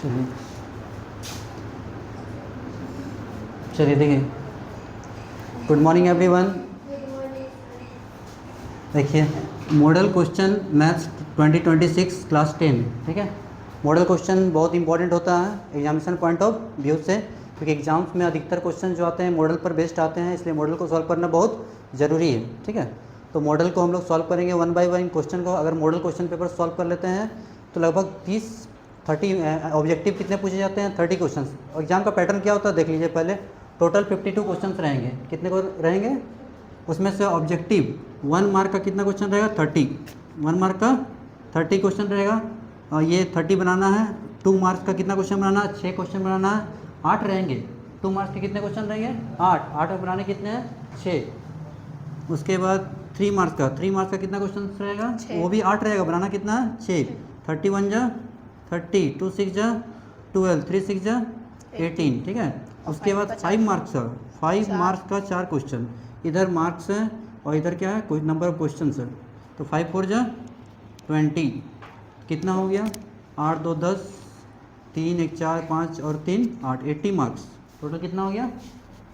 चलिए चलिए देखिए, गुड मॉर्निंग एवरीवन। देखिए, मॉडल क्वेश्चन मैथ्स 2026 क्लास 10, ठीक है। मॉडल क्वेश्चन बहुत इंपॉर्टेंट होता है एग्जामिनेशन पॉइंट ऑफ व्यू से, क्योंकि एग्जाम्स में अधिकतर क्वेश्चन जो आते हैं मॉडल पर बेस्ड आते हैं, इसलिए मॉडल को सॉल्व करना बहुत ज़रूरी है, ठीक है। तो मॉडल को हम लोग सॉल्व करेंगे वन बाय वन क्वेश्चन को। अगर मॉडल क्वेश्चन पेपर सॉल्व कर लेते हैं तो लगभग 30 ऑब्जेक्टिव कितने पूछे जाते हैं, 30 क्वेश्चन। एग्जाम का पैटर्न क्या होता है देख लीजिए पहले। टोटल 52 क्वेश्चन रहेंगे। कितने को रहेंगे? उसमें से ऑब्जेक्टिव 1 मार्क का कितना क्वेश्चन रहेगा? 30। 1 मार्क का 30 क्वेश्चन रहेगा, और ये 30 बनाना है। 2 मार्क्स का कितना क्वेश्चन बनाना है? 6 क्वेश्चन बनाना है। 8 रहेंगे। 2 मार्क्स के कितने क्वेश्चन रहेंगे? 8। 8 में बनाने कितने हैं? 6। उसके बाद 3 मार्क्स का कितना क्वेश्चन रहेगा? वो भी 8 रहेगा। बनाना कितना है? 6। 31 जा 30, 2 6 जा 12, 3 6 जा 18, ठीक है। उसके बाद 5 मार्क्स का 4 क्वेश्चन। इधर मार्क्स है और इधर क्या है? कोई नंबर ऑफ क्वेश्चन है। तो 5 4 जा 20, कितना हो गया? 8 2 10, 3 1 4 5 और 3 8, 80 मार्क्स। टोटल कितना हो गया?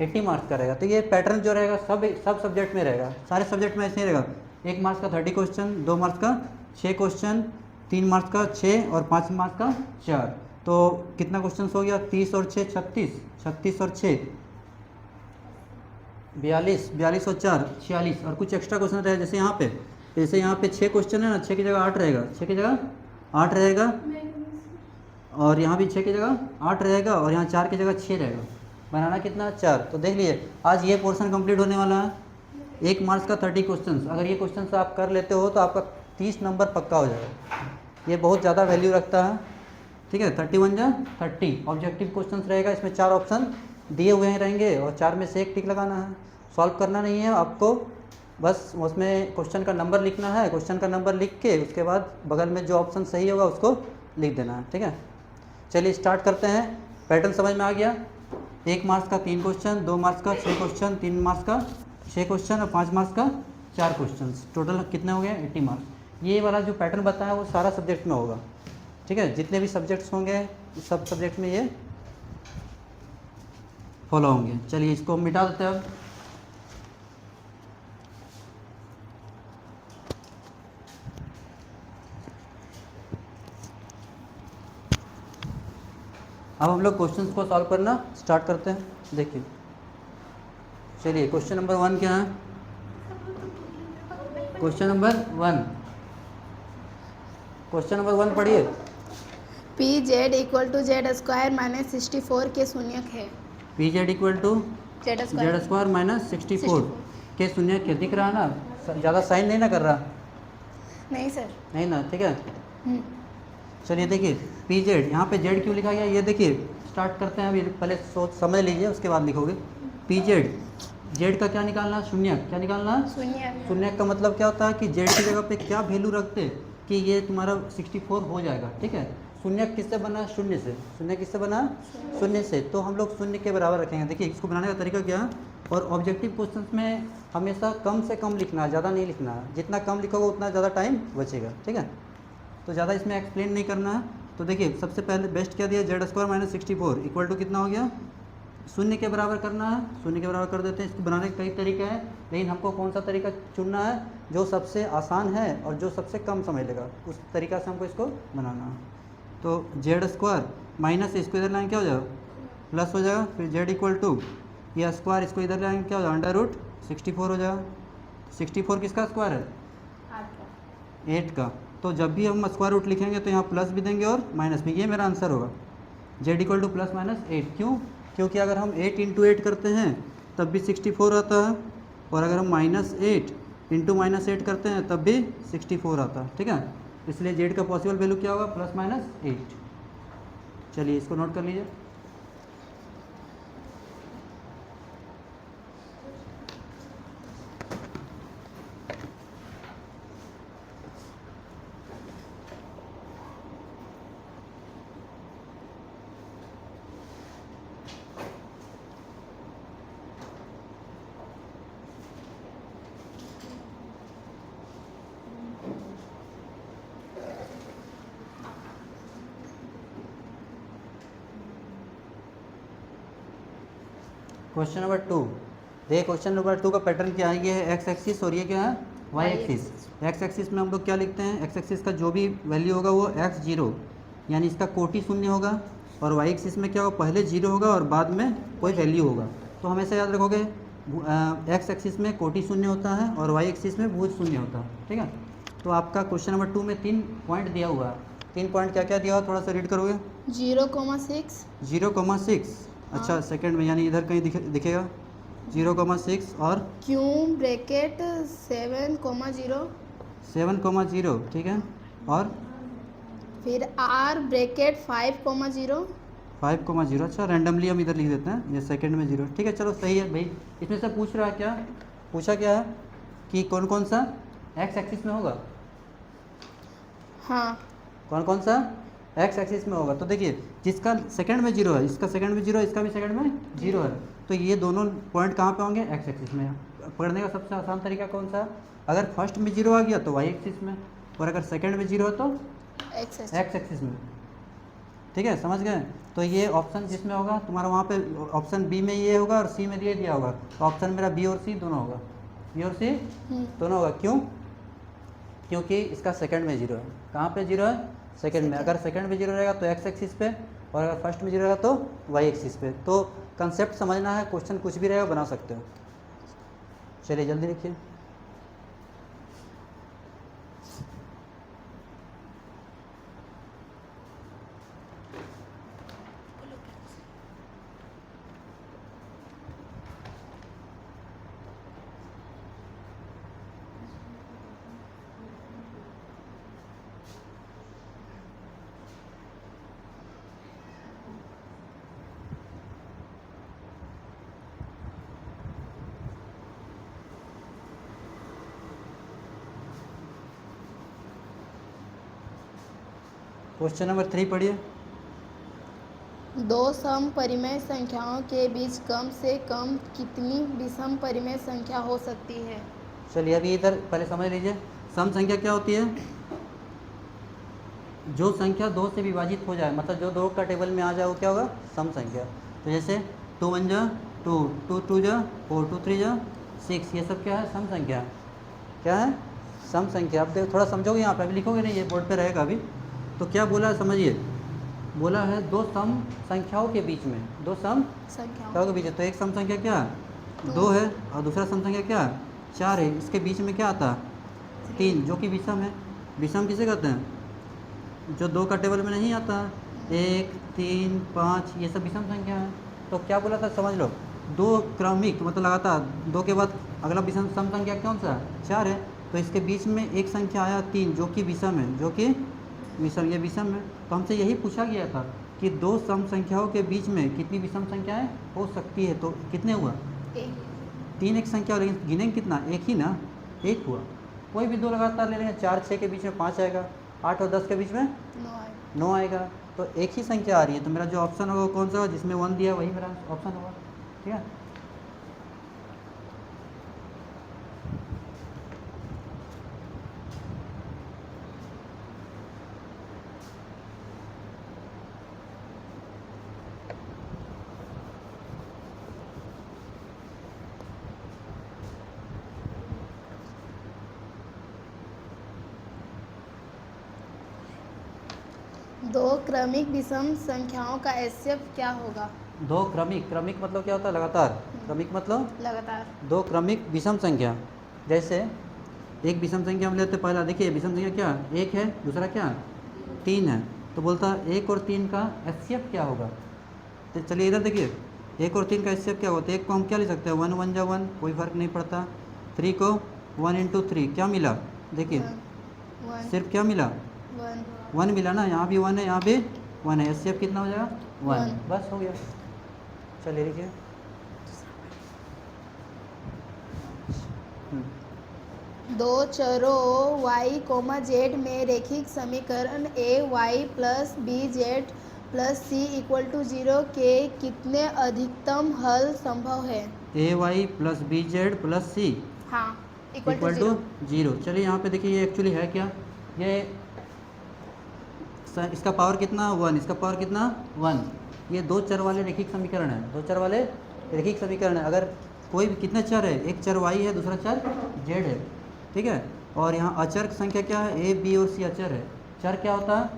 80 मार्क्स का रहेगा। तो ये पैटर्न जो रहेगा सब सब्जेक्ट में रहेगा, सारे सब्जेक्ट में ऐसे ही रहेगा। 1 मार्क्स का 30 क्वेश्चन, 2 मार्क्स का 6 क्वेश्चन, 3 मार्क्स का 6 और 5 मार्क्स का 4। तो कितना क्वेश्चन हो गया? 30 और 6 36, 36 और 6 42, 42 और 4 46, और कुछ एक्स्ट्रा क्वेश्चन रहेगा। जैसे यहाँ पे 6 क्वेश्चन है ना, 6 की जगह 8 रहेगा, 6 की जगह 8 रहेगा, और यहाँ भी 6 की जगह 8 रहेगा, और यहाँ 4 की जगह 6 रहेगा। बनाना कितना? 4। तो देख लीजिए आज ये पोर्शन कंप्लीट होने वाला है। 1 मार्क्स का 30 क्वेश्चन। अगर ये क्वेश्चन आप कर लेते हो तो आपका 30 नंबर पक्का हो जाएगा। ये बहुत ज़्यादा वैल्यू रखता है, ठीक है। 31 जा 30 ऑब्जेक्टिव क्वेश्चन रहेगा। इसमें 4 ऑप्शन दिए हुए हैं रहेंगे, और 4 में से एक टिक लगाना है। सॉल्व करना नहीं है आपको, बस उसमें क्वेश्चन का नंबर लिखना है। क्वेश्चन का नंबर लिख के उसके बाद बगल में जो ऑप्शन सही होगा उसको लिख देना है, ठीक है। चलिए स्टार्ट करते हैं। पैटर्न समझ में आ गया? 1 मार्क्स का 3 क्वेश्चन, 2 मार्क्स का 6 क्वेश्चन, 3 मार्क्स का 6 क्वेश्चन और 5 मार्क्स का 4 क्वेश्चन। टोटल कितने हो गए? 80 मार्क्स। ये वाला जो पैटर्न बताया वो सारा सब्जेक्ट में होगा, ठीक है। जितने भी सब्जेक्ट्स होंगे सब सब्जेक्ट में ये फॉलो होंगे। चलिए इसको मिटा देते हैं अब हम लोग क्वेश्चंस को सॉल्व करना स्टार्ट करते हैं। देखिए, चलिए क्वेश्चन नंबर 1 क्या है? क्वेश्चन नंबर 1 पढ़िए। P z equal to z square minus 64 के शून्यक है। P z equal to z z square minus 64 के शून्य के दिख रहा है ना? ज़्यादा साइन नहीं ना कर रहा? नहीं सर। नहीं ना, ठीक है। चलिए देखिए, पी जेड, यहाँ पे जेड क्यों लिखा गया ये देखिए। स्टार्ट करते हैं, अभी पहले सोच समझ लीजिए उसके बाद लिखोगे। पी जेड, जेड का क्या निकालना? शून्य। क्या निकालना? शून्य। शून्य का मतलब क्या होता है कि जेड की जगह पे क्या वैल्यू रखते कि ये तुम्हारा 64 हो जाएगा, ठीक है। शून्य किससे बना? शून्य से। शून्य किससे बना? शून्य से। तो हम लोग शून्य के बराबर रखेंगे। देखिए इसको बनाने का तरीका क्या है। और ऑब्जेक्टिव क्वेश्चन में हमेशा कम से कम लिखना है, ज़्यादा नहीं लिखना है। जितना कम लिखोगे उतना ज़्यादा टाइम बचेगा, ठीक है। तो ज़्यादा इसमें एक्सप्लेन नहीं करना है। तो देखिए सबसे पहले बेस्ट क्या दिया? Z square minus 64 equal to कितना हो गया? शून्य के बराबर करना है। शून्य के बराबर कर देते हैं। इसको बनाने के कई तरीके हैं, लेकिन हमको कौन सा तरीका चुनना है जो सबसे आसान है और जो सबसे कम समय लेगा, उस तरीका से हमको इसको बनाना है। तो जेड स्क्वायर माइनस इसको इधर लाएंगे क्या हो जाएगा? प्लस हो जाएगा। फिर जेड इक्वल टू या स्क्वायर इसको इधर लाएंगे क्या हो जाएगा? अंडर रूट 64 हो जाएगा। 64 किसका स्क्वायर है? 8 का। तो जब भी हम स्क्वायर रूट लिखेंगे तो यहाँ प्लस भी देंगे और माइनस भी। ये मेरा आंसर होगा। Z equal two plus minus 8। क्यों? क्योंकि अगर हम 8 इंटू 8 करते हैं तब भी 64 आता है, और अगर हम -8 इंटू -8 करते हैं तब भी 64 आता है, ठीक है। इसलिए जेड का पॉसिबल वैल्यू क्या होगा? Plus minus 8। चलिए इसको नोट कर लीजिए। Question number 2। देखिए क्वेश्चन नंबर 2 का पैटर्न क्या है, ये है एक्स एक्सिस और ये क्या है वाई एक्सिस। एक्स एक्सिस में हम लोग क्या लिखते हैं, एक्स एक्सिस का जो भी वैल्यू होगा वो एक्स जीरो यानी इसका कोटि शून्य होगा, और वाई एक्सिस में क्या होगा, पहले जीरो होगा और बाद में कोई वैल्यू होगा। तो हमेशा याद रखोगे एक्स एक्सिस में कोटि शून्य होता है और वाई एक्सिस में भुज शून्य होता है, ठीक है। तो आपका क्वेश्चन नंबर 2 में 3 पॉइंट दिया हुआ है। 3 पॉइंट क्या क्या दिया हुआ, थोड़ा सा रीड करोगे। 0,6 0,6, अच्छा सेकंड में यानी इधर कहीं दिखेगा 0,6 और क्यू ब्रैकेट 7,0 7,0, ठीक है, और फिर आर ब्रैकेट 5,0 5,0। अच्छा रैंडमली हम इधर लिख देते हैं, ये सेकंड में 0, ठीक है, चलो सही है भाई। इसमें से पूछ रहा है क्या, पूछा क्या है कि कौन कौन सा एक्स एक्सिस में होगा, हाँ कौन कौन सा एक्स एक्सिस में होगा। तो देखिए जिसका सेकंड में 0 है, इसका सेकंड में 0 है, इसका भी सेकंड में 0 है, तो ये दोनों पॉइंट कहाँ पे होंगे, एक्स एक्सिस में। पढ़ने का सबसे आसान तरीका कौन सा, अगर फर्स्ट में 0 आ गया तो वाई एक्सिस में, और अगर सेकंड में 0 है तो एक्स एक्स एक्सिस में, ठीक है, समझ गए। तो ये ऑप्शन जिसमें होगा तुम्हारा वहाँ पे ऑप्शन बी में ये होगा और सी में ये दिया होगा, तो ऑप्शन मेरा बी और सी दोनों होगा, बी और सी दोनों होगा। क्यों, क्योंकि इसका सेकंड में 0 है। कहाँ पे 0 है, सेकंड में। अगर सेकंड में 0 रहेगा तो एक्स एक्सिस पे, और अगर फर्स्ट में 0 रहेगा तो वाई एक्सिस पे। तो कंसेप्ट समझना है, क्वेश्चन कुछ भी रहेगा बना सकते हो। चलिए जल्दी लिखिए। क्वेश्चन नंबर 3 पढ़िए। दो सम परिमेय संख्याओं के बीच कम से कम कितनी विषम परिमेय संख्या हो सकती है। चलिए अभी इधर पहले समझ लीजिए, सम संख्या क्या होती है, जो संख्या 2 से विभाजित हो जाए, मतलब जो 2 का टेबल में आ जाए वो क्या होगा, सम संख्या। तो जैसे 2 1 जा 2, 2 2 जा 4, 2 3 जा 6, ये सब क्या है, सम संख्या। क्या है, सम संख्या। आप देखो थोड़ा समझोगे, यहाँ पे अभी लिखोगे नहीं, ये बोर्ड पे रहेगा अभी। तो क्या बोला है समझिए, बोला है दो सम संख्याओं के बीच में, दो सम संख्याओं के बीच में। तो एक सम संख्या क्या 2 है और दूसरा सम संख्या क्या 4 है, इसके बीच में क्या आता 3, जो कि विषम है। विषम किसे कहते हैं, जो 2 का टेबल में नहीं आता, 1 3 5, ये सब विषम संख्या है। तो क्या बोला था समझ लो, 2 क्रमिक मतलब लगातार 2 के बाद अगला विषम सम संख्या कौन सा 4 है, तो इसके बीच में एक संख्या आया 3 जो कि विषम है, जो कि विषम, ये विषम है। तो हमसे यही पूछा गया था कि 2 सम संख्याओं के बीच में कितनी विषम संख्याएं हो सकती है। तो कितने हुआ, 3 एक संख्या, और लेकिन गिनेंगे कितना, एक ही ना, एक हुआ। कोई भी 2 लगातार ले लेंगे, 4 6 के बीच में 5 आएगा, 8 और 10 के बीच में 9 आएगा। तो एक ही संख्या आ रही है, तो मेरा जो ऑप्शन होगा कौन सा होगा, जिसमें 1 दिया वही मेरा ऑप्शन होगा, ठीक है। दो क्रमिक विषम संख्याओं का एचसीएफ क्या होगा। 2 क्रमिक, क्रमिक मतलब क्या होता है, लगातार। क्रमिक मतलब लगातार। 2 क्रमिक विषम संख्या। जैसे एक विषम संख्या हम लेते हैं, पहला देखिए विषम संख्या क्या 1 है, दूसरा क्या 3 है। तो बोलता है 1 और 3 का एचसीएफ क्या होगा। तो चलिए इधर देखिए, 1 और 3 का एचसीएफ क्या होता है। 1 को हम क्या ले सकते हैं, 1 1 जा 1, कोई फ़र्क नहीं पड़ता। 3 को 1 इंटू 3 क्या मिला, देखिए सिर्फ क्या मिला 1 मिला ना, यहाँ भी 1 है, यहाँ भी 1 है, एचसीएफ कितना हो जाएगा 1, बस हो गया। चलिए लिखिए। दो चरों y, z में रैखिक समीकरण ay plus B Z plus C equal to 0 के कितने अधिकतम हल संभव है। ay plus B Z plus C हाँ इक्वल टू 0। चलिए यहाँ पे देखिए ये एक्चुअली है क्या, ये इसका पावर कितना 1, इसका पावर कितना 1। ये 2 चर वाले रैखिक समीकरण है, 2 चर वाले रैखिक समीकरण है। अगर कोई भी कितने चर है, एक चर y है, दूसरा चर z है, ठीक है। और यहाँ अचर की संख्या क्या है, a b और c अचर है। चर क्या होता है,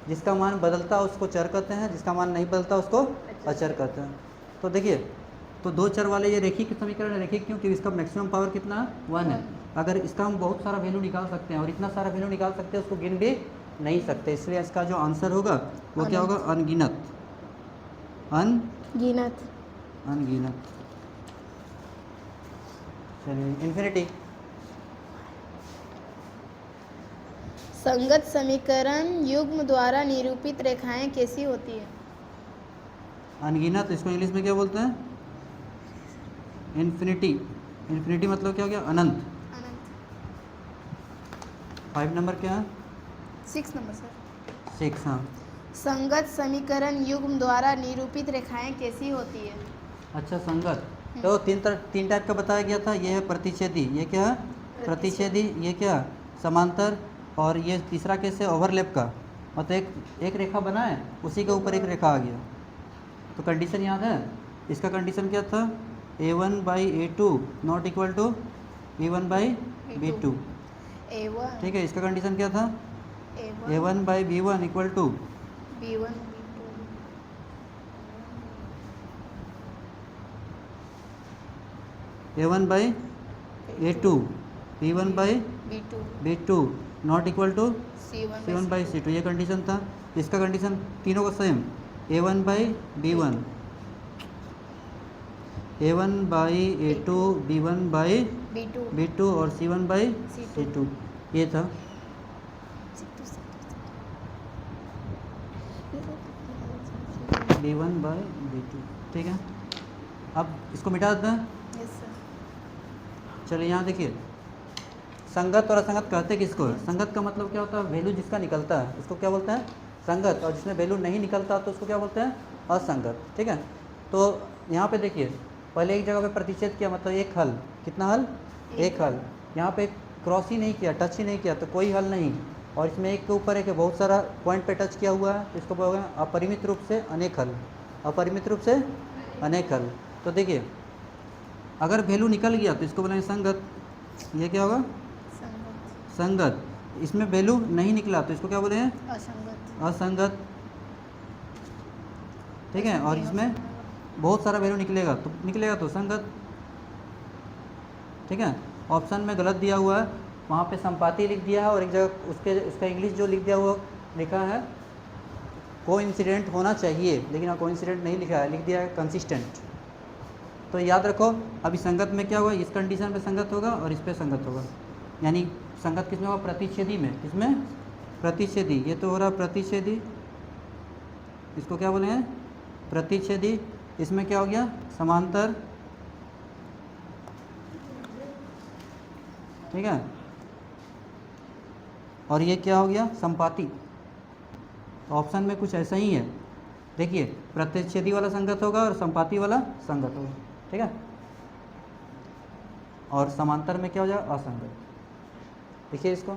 जिसका मान बदलता है उसको चर कहते हैं, जिसका मान नहीं बदलता उसको अचर कहते हैं। तो देखिए, तो दो चर वाले ये रैखिक समीकरण है। रैखिक क्यों, क्योंकि इसका मैक्सिमम पावर कितना है, 1 है। अगर इसका हम बहुत सारा वैल्यू निकाल सकते हैं, और इतना सारा वैल्यू निकाल सकते हैं उसको गिन भी नहीं सकते, इसलिए इसका जो आंसर होगा वो क्या होगा, अनगिनत। गिनत। अनगिनत। चलिए, इन्फिनिटी। संगत समीकरण युग्म द्वारा निरूपित रेखाएं कैसी होती है? अनगिनत, इसको इंग्लिश में क्या बोलते हैं, इन्फिनिटी। इन्फिनिटी मतलब क्या हो गया, अनंत। 5 नंबर क्या है, 6 नंबर सर। 6। हाँ, संगत समीकरण युग्म द्वारा निरूपित रेखाएं कैसी होती है? अच्छा, संगत तो तीन टाइप का बताया गया था। ये है प्रतिच्छेदी, ये क्या है, प्रतिच्छेदी, ये क्या, समांतर, और ये तीसरा कैसे, ओवरलैप का। मतलब एक रेखा बना है, उसी के ऊपर एक रेखा आ गया। तो कंडीशन याद है, इसका कंडीशन क्या था, a1/a2 not equal to b1/b2। A1 ठीक है, इसका कंडीशन क्या था, A1 a1/b1 equal to B1 a1/a2 b1/b2 B2 not equal to C1 c1/c2। ये कंडीशन था। इसका कंडीशन तीनों का same, a1/b1 a1/a2 B2 b1/b2 और c1/c2। ये था। b1/b2, ठीक है। अब इसको मिटा देते हैं। Yes sir. चलिए, यहाँ देखिए, संगत और असंगत कहते किसको है। संगत का मतलब क्या होता है, वैल्यू जिसका निकलता है उसको क्या बोलते हैं, संगत। और जिसमें वैल्यू नहीं निकलता तो उसको क्या बोलते हैं, असंगत। ठीक है। तो यहाँ पे देखिए, पहले एक जगह पे प्रतिच्छेद किया, मतलब एक हल, कितना हल, एक हल। यहाँ पे क्रॉस ही नहीं किया, टच ही नहीं किया, तो कोई हल नहीं। और इसमें एक के ऊपर एक बहुत सारा पॉइंट पे टच किया हुआ है, तो इसको बोलोगे अपरिमित रूप से अनेक हल। अपरिमित रूप से अनेक हल। तो देखिए, अगर वैल्यू निकल गया तो इसको बोलेंगे संगत। ये क्या होगा, संगत। संगत। इसमें वैल्यू नहीं निकला तो इसको क्या बोले हैं, असंगत। असंगत। ठीक है। और इसमें बहुत सारा वैल्यू निकलेगा तो संगत। ठीक है। ऑप्शन में गलत दिया हुआ है, वहाँ पे संपाती लिख दिया है, और एक जगह उसका इंग्लिश जो लिख दिया हुआ लिखा है कोइंसिडेंट होना चाहिए, लेकिन कोइंसिडेंट नहीं लिखा है, लिख दिया है कंसिस्टेंट। तो याद रखो, अभी संगत में क्या होगा, इस कंडीशन पे संगत होगा और इस पे संगत होगा। यानी संगत किसमें होगा, प्रतिच्छेदी में। किसमें, प्रतिच्छेदी। ये तो हो रहा प्रतिच्छेदी, इसको क्या बोले हैं, प्रतिच्छेदी। इसमें क्या हो गया, समांतर। ठीक है। और ये क्या हो गया, संपाती। तो ऑप्शन में कुछ ऐसा ही है। देखिए, प्रतिच्छेदी वाला संगत होगा और संपाती वाला संगत होगा। ठीक है। और समांतर में क्या हो जाएगा, असंगत। देखिए इसको,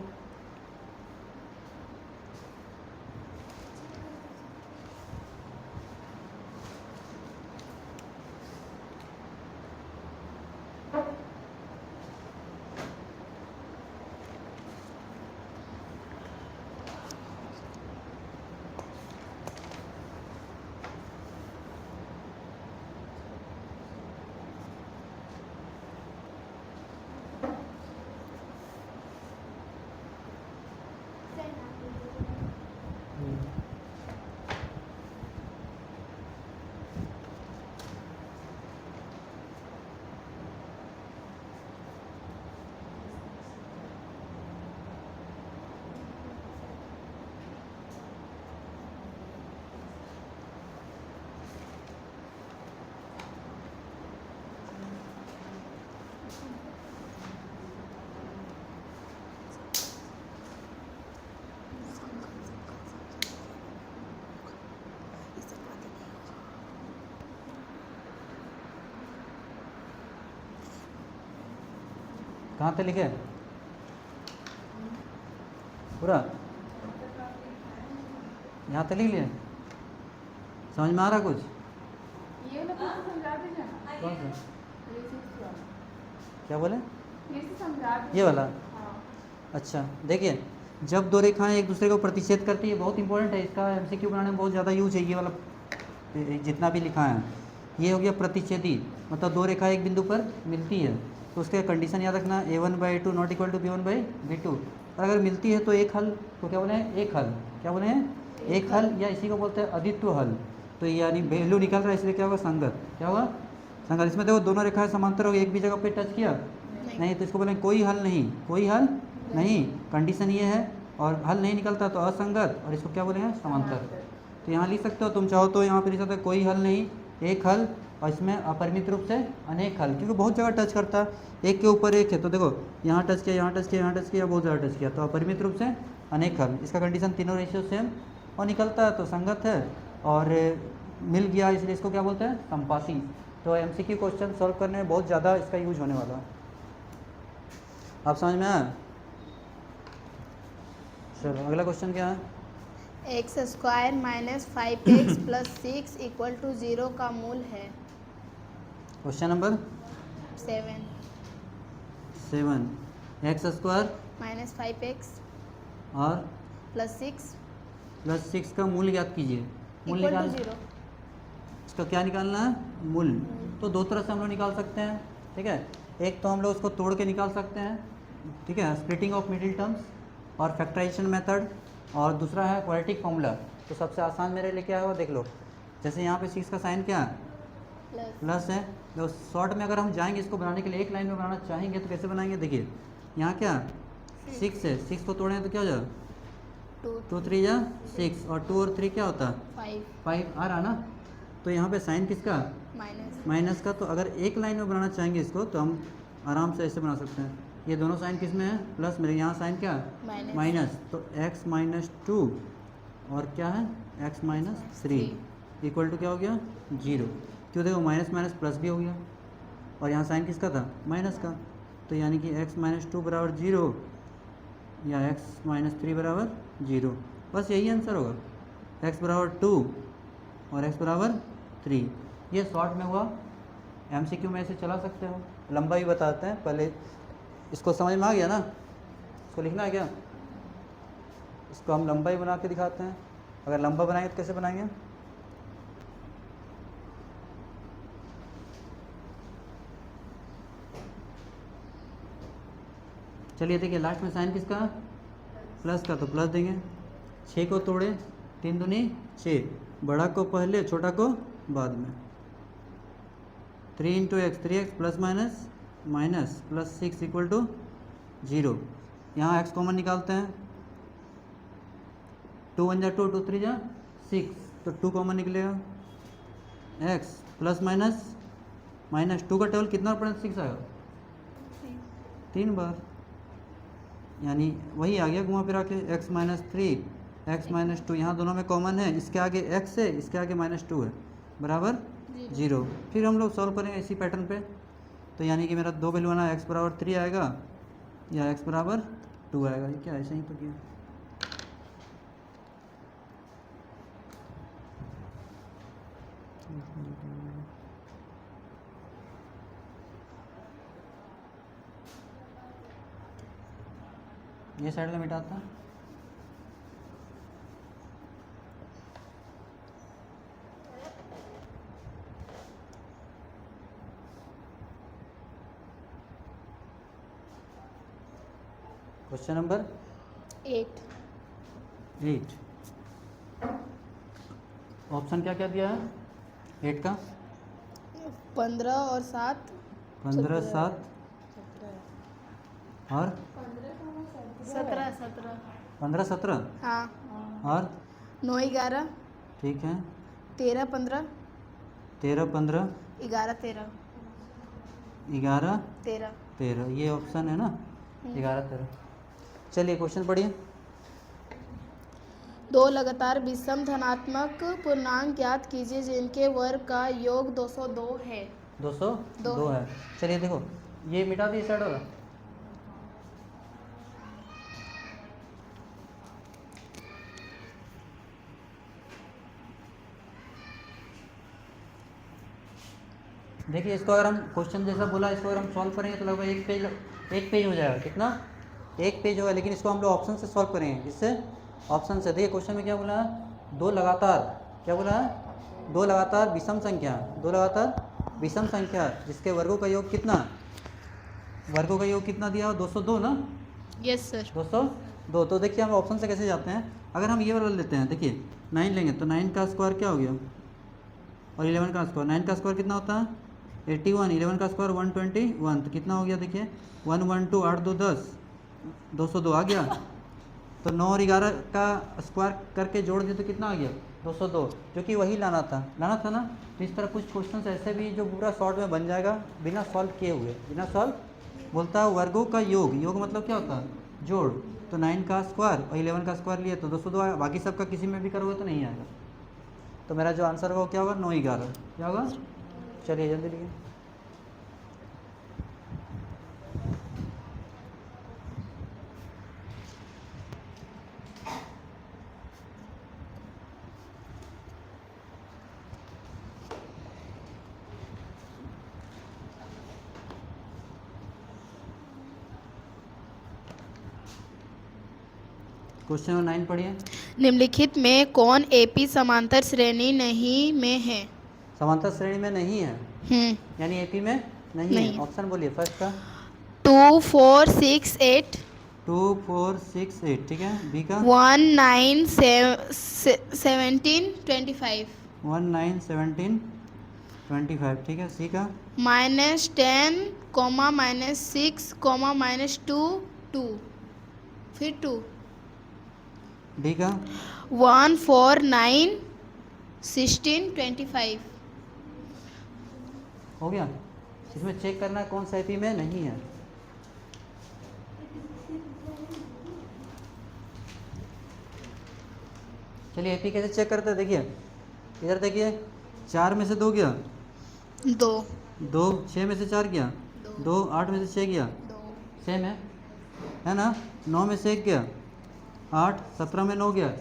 कहाँ पे लिखे पूरा, यहाँ पे लिख लिए, समझ में आ रहा कुछ। ये मतलब समझा दीजिए ना। कौन सा? ये सिक्स वाला। क्या बोले? ये से समझा दो। ये वाला? हाँ। अच्छा देखिए, जब दो रेखाएं एक दूसरे को प्रतिच्छेद करती है, बहुत इंपॉर्टेंट है, इसका एमसीक्यू बनाने में बहुत ज़्यादा यूज है ये वाला। जितना भी लिखा है ये हो गया प्रतिच्छेदी, मतलब दो रेखाएं एक बिंदु पर मिलती है तो उसके कंडीशन याद रखना, a1/2 not equal to b1/b2। और अगर मिलती है तो एक हल, तो क्या बोले हैं? एक हल। क्या बोले हैं? एक हल, या इसी को बोलते हैं अदित्व हल। तो यानी वैल्यू निकल रहा है, इसलिए क्या होगा? संगत। क्या होगा? संगत। इसमें देखो दोनों रेखाएं समांतर हो गई, एक भी जगह पे टच किया नहीं, तो इसको बोलेंगे कोई हल नहीं, कोई हल नहीं। कंडीशन ये है, और हल नहीं निकलता तो असंगत, और इसको क्या बोलेंगे? समांतर। तो यहाँ लिख सकते हो, तुम चाहो तो यहाँ पे लिख सकते हो कोई हल नहीं, एक हल, और इसमें अपरिमित रूप से अनेक हल, क्योंकि बहुत जगह टच करता है, एक के ऊपर एक है। तो देखो यहाँ टच किया, यहाँ टच किया, यहाँ टच किया, बहुत ज़्यादा टच किया, तो अपरिमित रूप से अनेक हल। इसका कंडीशन तीनों रेशियो सेम और निकलता है तो संगत है, और मिल गया इसलिए इसको क्या बोलते हैं? संपाती। तो एमसीक्यू क्वेश्चन सॉल्व करने में बहुत ज़्यादा इसका यूज होने वाला है। आप समझ में आया? चलो अगला क्वेश्चन क्या है? X square minus 5x plus 6 equal to 0 का मूल है। Question number 7 7। X square minus 5x और प्लस 6 प्लस 6 का मूल ज्ञात कीजिए। मूल इक्वल निकाल, टू 0। इसका क्या निकालना है? मूल। तो दो तरह से हम लोग निकाल सकते हैं, ठीक है। एक तो हम लोग उसको तोड़ के निकाल सकते हैं, ठीक है, स्प्लिटिंग ऑफ मिडिल टर्म्स और फैक्टराइजेशन मेथड, और दूसरा है क्वाड्रेटिक फॉर्मूला। तो सबसे आसान मेरे लिए क्या है वो देख लो। जैसे यहाँ पे 6 का साइन क्या है? प्लस है। तो शॉर्ट में अगर हम जाएंगे इसको बनाने के लिए, एक लाइन में बनाना चाहेंगे तो कैसे बनाएंगे? देखिए यहाँ क्या 6 है, 6 को तोड़ें तो क्या हो जाएगा? 2 3 या 6, और 2 और 3 क्या होता है? 5 आ रहा ना। तो यहाँ पे साइन किसका? माइनस का। तो अगर एक लाइन में बनाना चाहेंगे इसको तो हम आराम से ऐसे बना सकते हैं। ये दोनों साइन किस में है? प्लस। मेरे यहाँ साइन क्या है? माइनस। तो x माइनस 2 और क्या है? x माइनस 3 इक्वल टू क्या हो गया? 0। क्यों? देखो माइनस माइनस प्लस भी हो गया, और यहाँ साइन किसका था? माइनस का। तो यानी कि x माइनस 2 बराबर 0 या x माइनस 3 बराबर 0। बस यही आंसर होगा, x बराबर 2 और x बराबर 3। ये शॉर्ट में हुआ। एमसीक्यू में ऐसे चला सकते हो, लंबा भी बताते हैं। पहले इसको समझ में आ गया ना? इसको लिखना है क्या? इसको हम लंबा ही बना के दिखाते हैं। अगर लंबा बनाएंगे तो कैसे बनाएंगे? चलिए देखिए, लास्ट में साइन किसका? प्लस का, तो प्लस देंगे। 6 को तोड़े, 3 दूनी 6, बड़ा को पहले छोटा को बाद में। 3 into x, 3x plus minus minus plus 6 equal to 0। यहाँ x कॉमन निकालते हैं, 2 1 जा 2, 2 3 जा 6, तो 2 कॉमन निकलेगा। x प्लस माइनस माइनस 2 का टेबल कितना पॉइंट 6 आएगा? 3 बार, यानी वही आ गया घुमा फिरा के। x माइनस 3, x माइनस 2, यहाँ दोनों में कॉमन है, इसके आगे x है, इसके आगे माइनस 2 है, बराबर 0। फिर हम लोग सॉल्व करेंगे इसी पैटर्न पे। तो यानी कि मेरा दो वैल्यू आना, x बराबर 3 आएगा या x बराबर 2 आएगा। ये क्या ऐसे ही तो किया। ये साइड में मिटाता है। Question number 8। ऑप्शन क्या क्या दिया है 8 का? 15 और 7 15 7 और 17 15 17 हाँ, और 9 11 ठीक है 13 15 13 15 11 13 11 13। 13, ये ऑप्शन है ना, 11 13। चलिए क्वेश्चन पढ़िए। दो लगातार विषम धनात्मक पूर्णांक ज्ञात कीजिए जिनके वर्ग का योग 202 है। 202 है। चलिए देखो, ये मिटा दिए साइड वाला। देखिए इसको अगर हम क्वेश्चन जैसा बोला, इसको अगर हम सॉल्व करेंगे तो लगभग एक पेज हो जाएगा। कितना? एक पेज होगा। लेकिन इसको हम लोग ऑप्शन से सॉल्व करेंगे। किससे? ऑप्शन से। देखिए क्वेश्चन में क्या बोला है? दो लगातार, क्या बोला है? दो लगातार विषम संख्या, दो लगातार विषम संख्या जिसके वर्गों का योग कितना? वर्गों का योग कितना दिया? 202 ना? Yes sir. 202। तो देखिए हम ऑप्शन से कैसे जाते हैं, अगर हम ये वाला लेते हैं, देखिए 9 लेंगे तो 9 का स्क्वायर क्या हो गया, और 11 का स्क्वायर, 9 का स्क्वायर कितना होता है? 81, 11 का स्क्वायर 121, तो कितना हो गया? देखिए 112, 8 2 10, 202 आ गया। तो 9 और 11 का स्क्वायर करके जोड़ दिए तो कितना आ गया? 202, जो कि वही लाना था ना। तो इस तरह कुछ क्वेश्चन ऐसे भी जो पूरा शॉर्ट में बन जाएगा बिना सॉल्व किए हुए, बिना सॉल्व। बोलता है वर्गों का योग, योग मतलब क्या होता है? जोड़। तो 9 का स्क्वायर और 11 का स्क्वायर लिए तो 202 आया, बाकी सबका किसी में भी करोगे तो नहीं आएगा। तो मेरा जो आंसर होगा वो क्या होगा? 9 11। क्या होगा? चलिए जल्दी लिखिए। क्वेश्चन नंबर 9 पढ़िए। निम्नलिखित में कौन एपी समांतर श्रेणी नहीं में है? समांतर श्रेणी में नहीं है, यानी एपी में नहीं है। नहीं। ऑप्शन बोलिए फर्स्ट का। 2 4 6 8, 2 4 6 8, ठीक है। बी का 1 9 17 25, 1 9 17 25, ठीक है। सी का -10, -6, -2 2, फिर 2, डी का 1 4 9 16 25। हो गया। इसमें चेक करना है कौन सा एपी में नहीं है। चलिए एपी कैसे चेक करते हैं, देखिए इधर देखिए 4 में से 2 गया, 2 2 6 में से 4 गया, 2 8 में से 6 गया, 2 सेम है ना। 9 में से 1 गया, 8 17 में 9 गया,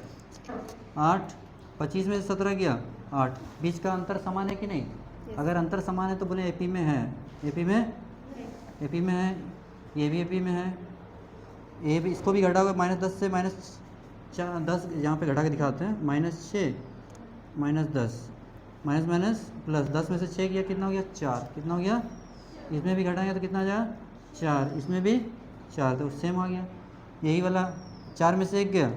8 25 में से 17 गया, 8। बीच का अंतर समान है कि नहीं? अगर अंतर समान है तो बोले एपी में है। एपी में है, ये भी एपी में है, ये भी, इसको भी घटा हुआ -10 से -10, यहाँ पे घटा के दिखाते हैं। -6 -10 माइनस प्लस, 10 में से 6 गया, कितना हो गया? 4। कितना हो गया? इसमें भी घटाएंगे तो कितना आ जाएगा? 4। इसमें भी 4, तो सेम आ गया। यही वाला 4 में से 1 गया,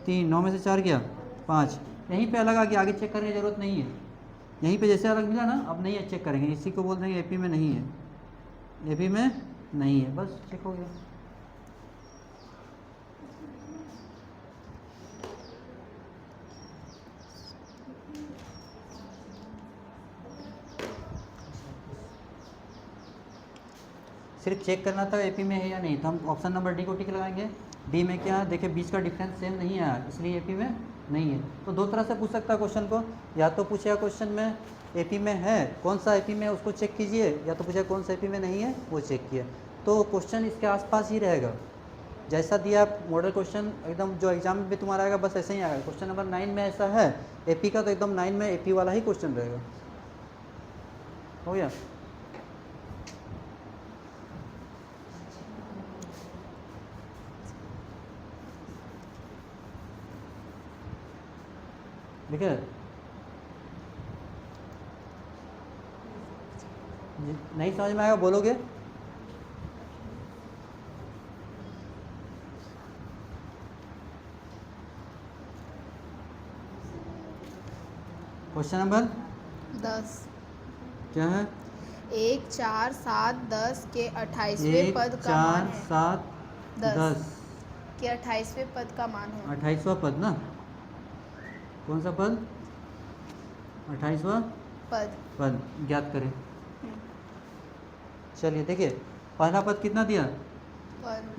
3, 9 में से 4 गया, 5। यहीं पे अलग आ गया, आगे चेक करने की ज़रूरत नहीं है। यहीं पे जैसे अलग मिला ना, अब नहीं है, चेक करेंगे। इसी को बोल देंगे एपी में नहीं है, एपी में नहीं है, बस चेक हो गया। सिर्फ चेक करना था एपी में है या नहीं, तो हम ऑप्शन नंबर डी को टिक लगाएंगे। डी में क्या है? देखिए बीच का डिफरेंस सेम नहीं आया, इसलिए एपी में नहीं है। तो दो तरह से पूछ सकता है क्वेश्चन को, या तो पूछेगा क्वेश्चन में एपी में है, कौन सा एपी में उसको चेक कीजिए, या तो पूछेगा कौन सा एपी में नहीं है वो चेक किया। तो क्वेश्चन इसके आसपास ही रहेगा, जैसा दिया मॉडल क्वेश्चन एकदम जो एग्जाम में भी तुम्हारा आएगा बस ऐसे ही आएगा। क्वेश्चन नंबर 9 में ऐसा है एपी का, तो एकदम 9 में एपी वाला ही क्वेश्चन रहेगा। हो गया। ठीक है, नहीं समझ में आएगा बोलोगे? क्वेश्चन नंबर 10 क्या है? 1 4 7 10 के 28वें 1 पद का 4 मान है। 7 10 के 28वें पद का मान है। 28वां पद ना, कौन सा पद? 28वां पद ज्ञात करें। चलिए देखिए पहला पद कितना दिया?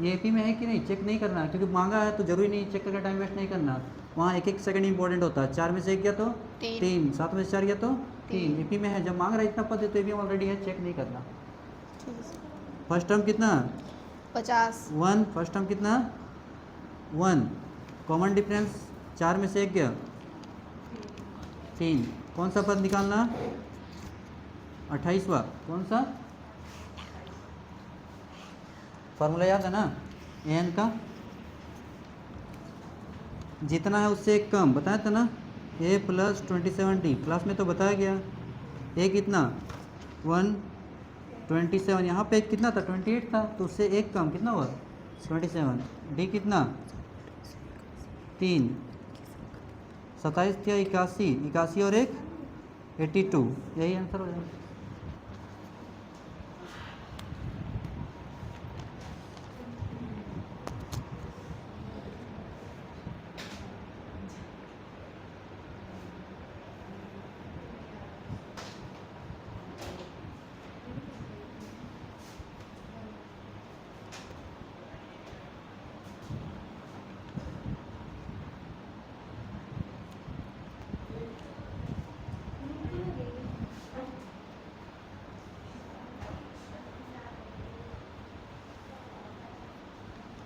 ये एपी में है कि नहीं चेक नहीं करना, क्योंकि मांगा है तो जरूरी नहीं चेक करके टाइम वेस्ट नहीं करना। वहाँ एक एक सेकंड इंपॉर्टेंट होता है। 4 में से 1 गया तो 3, 7 में से 4 गया तो 3। एपी में है, जब मांग रहा है इतना पद है तो एपी ऑलरेडी है, चेक नहीं करना। फर्स्ट टर्म कितना? 50। 1। फर्स्ट टर्म कितना? 1। कॉमन डिफरेंस 4 में से 1 गया, 3। कौन सा पद निकालना? 28वां कौन सा फार्मूला याद है ना, एन का जितना है उससे एक कम बताया था ना, ए प्लस 27d, क्लास में तो बताया गया। ए कितना 127, यहाँ पे कितना था 28 था, तो उससे एक कम कितना हुआ 27। डी कितना 3, 27 क्या 81, 81 और एक 82, यही आंसर हो जाएगा।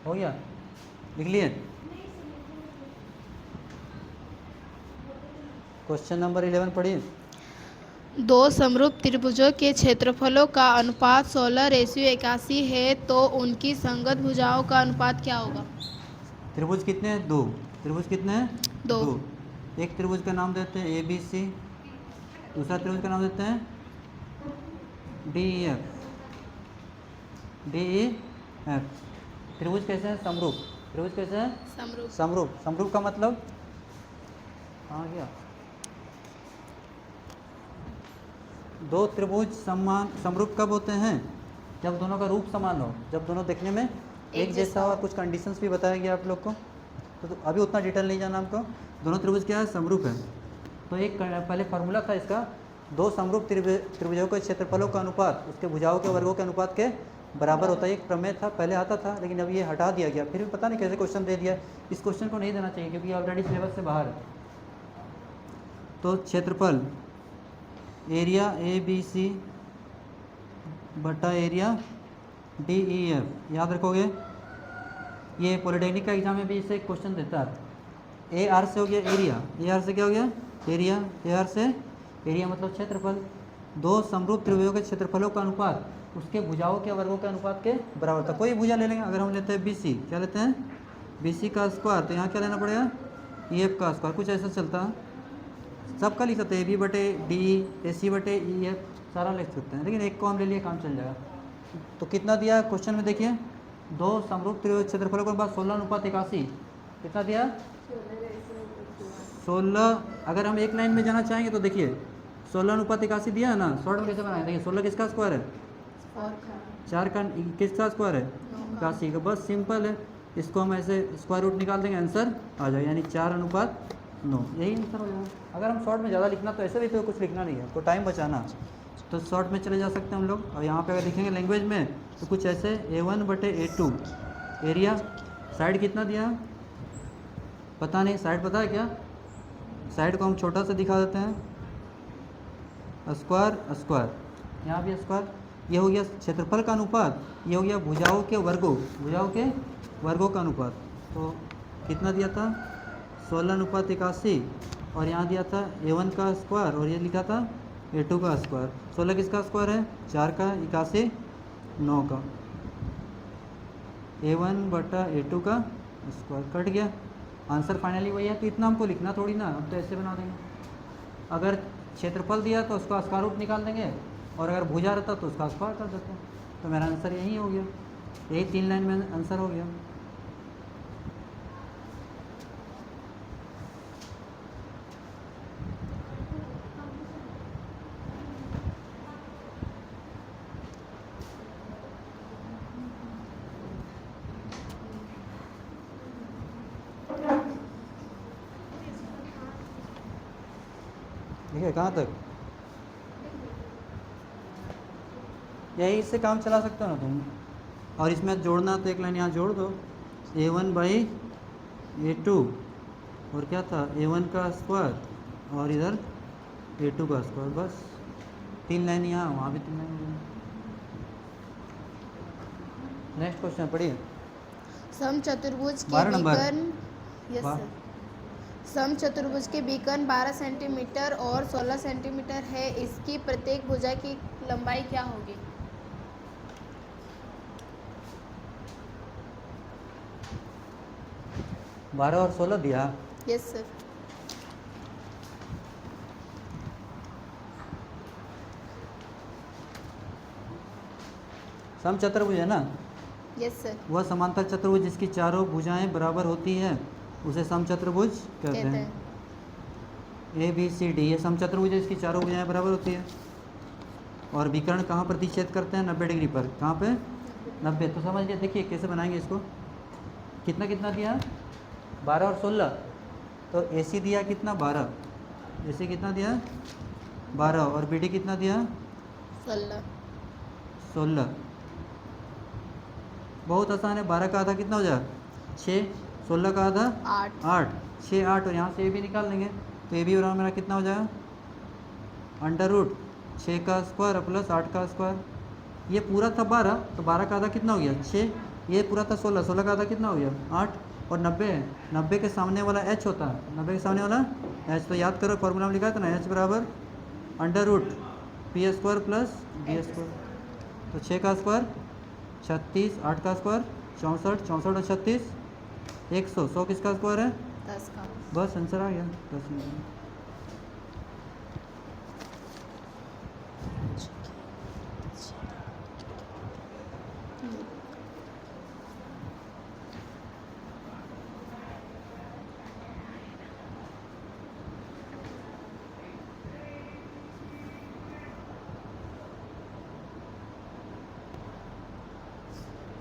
हो गया, लिख लिए। क्वेश्चन नंबर 11 पढ़िए। दो समरूप त्रिभुजों के क्षेत्रफलों का अनुपात 16:81 है, तो उनकी संगत भुजाओं का अनुपात क्या होगा? त्रिभुज कितने हैं 2, त्रिभुज कितने हैं 2। एक त्रिभुज का नाम देते हैं ए बी सी, दूसरा त्रिभुज का नाम देते हैं D E F, D E F. त्रिभुज कैसे हैं समरूप, त्रिभुज कैसे हैं समरूप। समरूप, समरूप का मतलब कहाँ गया, दो त्रिभुज समान समरूप कब होते हैं, जब दोनों का रूप समान हो, जब दोनों देखने में एक जैसा हो, और कुछ कंडीशंस भी बताया गया आप लोग को, तो अभी उतना डिटेल नहीं जाना हमको। दोनों त्रिभुज क्या है समरूप है। तो एक पहले फार्मूला था इसका, दो समरूप त्रिभुजों के क्षेत्रफलों का अनुपात उसके भुजाओं के वर्गों के अनुपात के बराबर होता है। एक प्रमेय था पहले आता था, लेकिन अभी ये हटा दिया गया, फिर भी पता नहीं कैसे क्वेश्चन दे दिया। इस क्वेश्चन को नहीं देना चाहिए क्योंकि ये ऑलरेडी सिलेबस से बाहर है। तो क्षेत्रफल एरिया ए बी सी बटा एरिया डी ई एफ, याद रखोगे। ये पॉलिटेक्निक का एग्जाम में भी इसे क्वेश्चन देता है। ए आर से हो गया एरिया, ए आर से क्या हो गया एरिया, ए आर से एरिया मतलब क्षेत्रफल। दो समरूप त्रिभुजों के क्षेत्रफलों का अनुपात उसके भुजाओं के वर्गों के अनुपात के बराबर था। कोई भुजा ले लेंगे, अगर हम लेते हैं बी सी, क्या लेते हैं बी सी का स्क्वायर, तो यहाँ क्या लेना पड़ेगा ई एफ का स्क्वायर, कुछ ऐसा चलता है। सबका लिख सकते हैं, ए बी बटे डी, ए सी बटे ई एफ, सारा लिख सकते हैं, लेकिन एक को हम ले लिए काम चल जाएगा। तो कितना दिया क्वेश्चन में देखिए, दो समरूप त्रिभुज क्षेत्रफलों के बाद 16:81 कितना दिया 16। अगर हम एक लाइन में जाना चाहेंगे तो देखिए 16:81 दिया है ना, शॉर्ट में कैसे बनाए, देखिए 16 किसका स्क्वायर है 4 का, किसका स्क्वायर है 81 का, बस सिंपल है। इसको हम ऐसे स्क्वायर रूट निकाल देंगे, आंसर आ जाएगा, यानी 4:9, यही आंसर हो जाएगा। अगर हम शॉर्ट में ज़्यादा लिखना तो ऐसे भी तो कुछ लिखना नहीं है, तो टाइम बचाना, तो शॉर्ट में चले जा सकते हैं हम लोग। और यहाँ पे अगर लिखेंगे लैंग्वेज में तो कुछ ऐसे A1 बटे A2, एरिया साइड कितना दिया पता नहीं, साइड पता है क्या, साइड को हम छोटा सा दिखा देते हैं, स्क्वायर स्क्वायर, यहाँ भी स्क्वायर। ये हो गया क्षेत्रफल का अनुपात, ये हो गया भुजाओं के वर्गों, भुजाओं के वर्गों का अनुपात। तो कितना दिया था 16:81, और यहाँ दिया था A1 का स्क्वायर, और ये लिखा था A2 का स्क्वायर। 16 किसका स्क्वायर है 4 का, 81 9 का, A1 बटा A2 का स्क्वायर, कट गया आंसर फाइनली वही है। तो इतना हमको लिखना थोड़ी ना, हम तो ऐसे बना देंगे। अगर क्षेत्रफल दिया तो उसका स्क्वायर रूट निकाल देंगे, और अगर भुजा रहता तो उसका स्क्वायर कर देते हैं। तो मेरा आंसर यही हो गया, यही 3 लाइन में आंसर हो गया। ठीक है, कहाँ तक, यही इससे काम चला सकते हो ना तुम। और इसमें जोड़ना तो एक लाइन यहाँ जोड़ दो, A1 बाई A2, और क्या था A1 का स्क्वायर, और इधर A2 का स्क्वायर, बस 3 लाइन यहाँ, वहाँ भी 3 लाइन। नेक्स्ट क्वेश्चन पढ़िए। समचतुर्भुज के 12 नंबर। विकर्ण, यस वाह। सर। समचतुर्भुज के बीकन 12 सेंटीमीटर और 16 सेंटीमीटर है, इसकी प्रत्येक भुजा की लंबाई क्या होगी? बारह और 16 दिया। Yes sir. समचतुर्भुज है ना, यस सर। वह समांतर चतुर्भुज जिसकी चारों भुजाएं बराबर होती है उसे समचतुर्भुज कहते कहते हैं। हैं। ए बी सी डी ये समचतुर्भुज है, इसकी चारों भुजाएं बराबर होती है। और विकर्ण कहाँ प्रतिच्छेद करते हैं? 90 डिग्री पर। कहाँ पे? 90। तो समझ लिया। देखिए कैसे बनाएंगे इसको। कितना कितना दिया? 12 और 16। तो ए सी दिया कितना? 12। ए सी कितना दिया? 12। और बी डी कितना दिया? 16। बहुत आसान है। 12 का आधा कितना हो जाएगा? 6। 16 का आधा? 8। 6 8 और यहाँ से ए भी निकाल लेंगे। तो ए बी बराबर मेरा कितना हो जाएगा? अंडर रूट 6 का स्क्वायर प्लस 8 का स्क्वायर। ये पूरा था 12, तो 12 का आधा कितना हो गया? 6। ये पूरा था 16, 16 का आधा कितना हो गया? 8। और 90 है, 90 के सामने वाला h होता है। 90 के सामने वाला h, तो याद करो फॉर्मूला में लिखा था ना, h बराबर under root p square plus b square. तो 6 का स्क्वायर 36, 8 का स्क्वायर 64, 64 और 36 100। 100 किसका स्क्वायर है? 10 का। बस आंसर आ गया 10 में।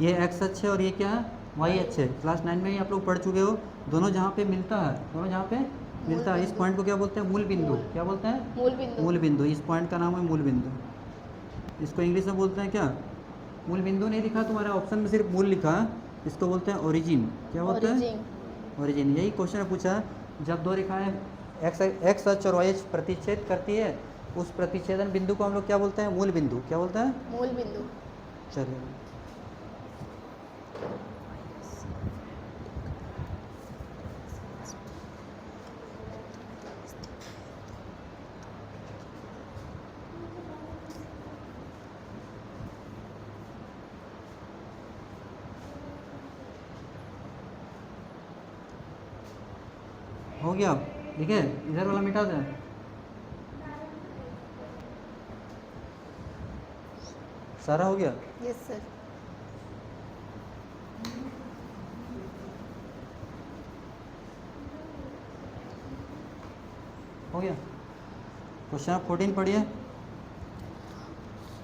ये एक्स अक्ष है और ये क्या है? वाई अक्ष है। क्लास 9 में ही आप लोग पढ़ चुके हो। दोनों जहाँ पे मिलता है, दोनों जहाँ पे मिलता है, इस पॉइंट को क्या बोलते हैं? मूल बिंदु। क्या बोलते हैं? मूल बिंदु। मूल बिंदु। इस पॉइंट का नाम है मूल बिंदु। इसको इंग्लिश में बोलते हैं क्या? मूल बिंदु नहीं लिखा तुम्हारे ऑप्शन में, सिर्फ मूल लिखा है। इसको बोलते हैं ओरिजिन। क्या बोलते हैं? ओरिजिन। यही क्वेश्चन पूछा है। जब दो रेखाएं एक्स अक्ष और वाई अक्ष प्रतिच्छेद करती है, उस प्रतिच्छेदन बिंदु को हम लोग क्या बोलते हैं? मूल बिंदु। क्या बोलते हैं? मूल बिंदु। चलिए। हो गया। ठीक है, इधर वाला मिटा दें। सारा हो गया। Yes sir. हो गया। क्वेश्चन 14 पढ़िए।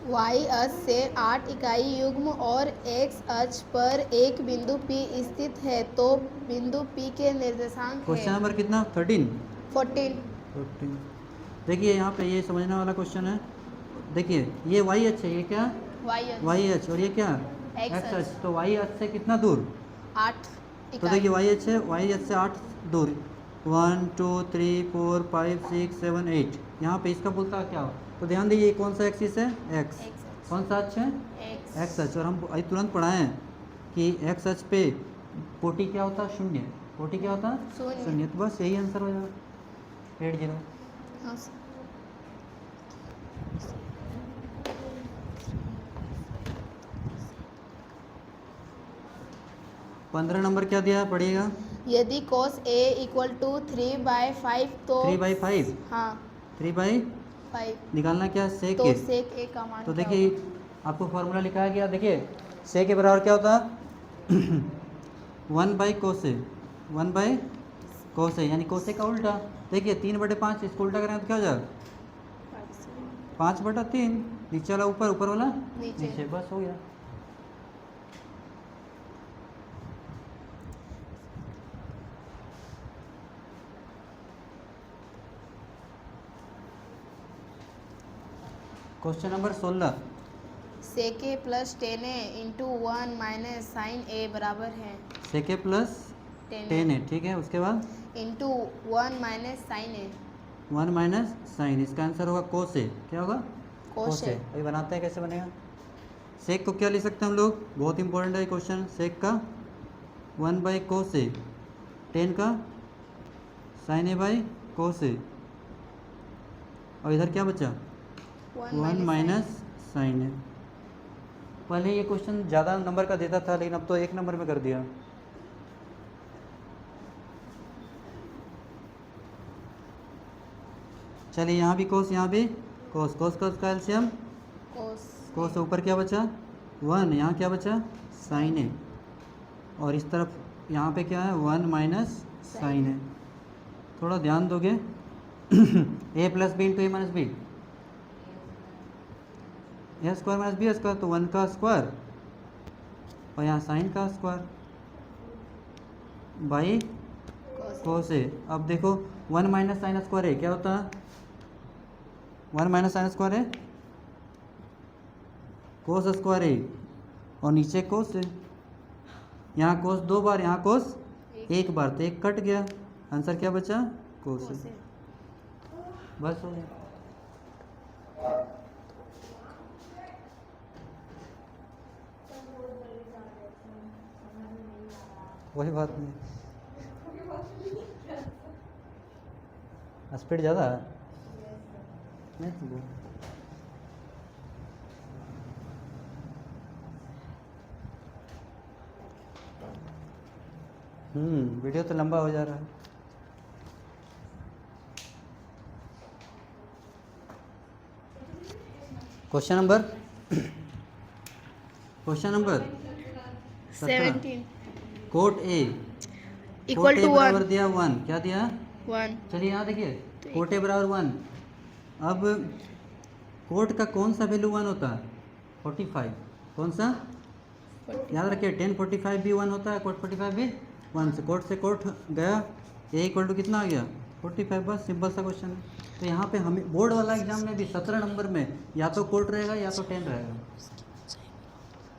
वाई अक्ष से 8 इकाई युग्म और एक्स अक्ष पर एक बिंदु P स्थित है, तो बिंदु P के निर्देशांक क्वेश्चन है नंबर कितना? 13। 14। 14। देखिए यहाँ पे ये समझने वाला क्वेश्चन है। देखिए ये वाई अक्ष है, ये क्या? वाई अक्ष। वाई अक्ष। और ये क्या? X एक्स अक्ष। अक्ष। तो वाई अक्ष से कितना दूर? 8 तो इकाई। देखिए वाई अक्ष है, वाई अक्ष से 8 दूर। 1 2 3 4 5 6 7 8। यहाँ पे इसका बोलता है क्या? तो ध्यान दीजिए कौन सा एक्सिस है? एक्स। X अक्ष। कौन सा अक्ष है? X। एक्स अक्ष। और हम अभी तुरंत पढ़ाए हैं कि एक्स अक्ष पे कोटि क्या होता है? शून्य। कोटि क्या होता है? शून्य। शून्य। तो बस यही आंसर हो जाएगा 80। हाँ सर। 15 नंबर क्या दिया है? पढ़िएगा। यदि cos A इक्वल टू 3/5 तो 3/5। हाँ 3/5 निकालना क्या? सेक तो ए। सेक A का मान तो क्या देखिए आपको फॉर्मूला लिखा गया। देखिए सेक के बराबर क्या होता है? 1/कोसे। 1/कोसे यानी कोसे का उल्टा। देखिए 3/5 इसको उल्टा करें तो क्या हो जाएगा? 5/3। नीचे वाला ऊपर, ऊपर वाला नीचे। बस हो गया। Question number 16। Sec A plus tan A into 1 minus sine A बराबर है सेक ए प्लस 10 है। ठीक है, उसके बाद into 1 minus sine A। 1 minus sine. इसका आंसर होगा कोस ए। क्या होगा? कोस A। अभी बनाते हैं कैसे बनेगा। सेक को क्या लिख सकते हैं हम लोग? बहुत इंपॉर्टेंट है ये क्वेश्चन। सेक का 1/कोस ए, 10 का साइन ए बाई कोस ए, और इधर क्या बचा 1 माइनस साइन ए। पहले ये क्वेश्चन ज़्यादा नंबर का देता था, लेकिन अब तो 1 नंबर में कर दिया। चलिए यहाँ भी कोस, यहाँ भी कोस, कोस कोस का एलसीएम कोस से ऊपर क्या बचा 1, यहाँ क्या बचा साइन ए, और इस तरफ यहाँ पे क्या है 1 माइनस साइन ए। थोड़ा ध्यान दोगे ए प्लस बी इंटू ए माइनस बी, ए स्क्वायर माइनस बी स्क्वायर, तो 1 का स्क्वायर और यहाँ साइन का स्क्वायर बाई कोस ए। अब देखो 1 माइनस साइन स्क्वायर ए क्या होता है 1 माइनस साइन स्क्वायर है कोस स्क्वायर ए, और नीचे कोस है, यहाँ कोस 2 बार, यहाँ कोस 1 बार, तो 1 कट गया, आंसर क्या बचा कोस है। बस हो गया। वही बात नहीं, स्पीड ज़्यादा है नहीं तो वो। वीडियो तो लंबा हो जा रहा है। Question number 17 cot A equal to बराबर 1 दिया 1, क्या दिया 1 चलिए यहाँ देखिए कोट ए बराबर 1। अब कोट का कौन सा वैल्यू 1 होता है 45, कौन सा याद रखिए 1045 भी 1 होता है, कोट 45 भी 1, से कोट गया, ए इक्वल टू कितना आ गया 45। बस सिंपल सा क्वेश्चन है। तो यहाँ पे हमें बोर्ड वाला एग्जाम में भी 17 नंबर में या तो कोट रहेगा या तो 10 रहेगा,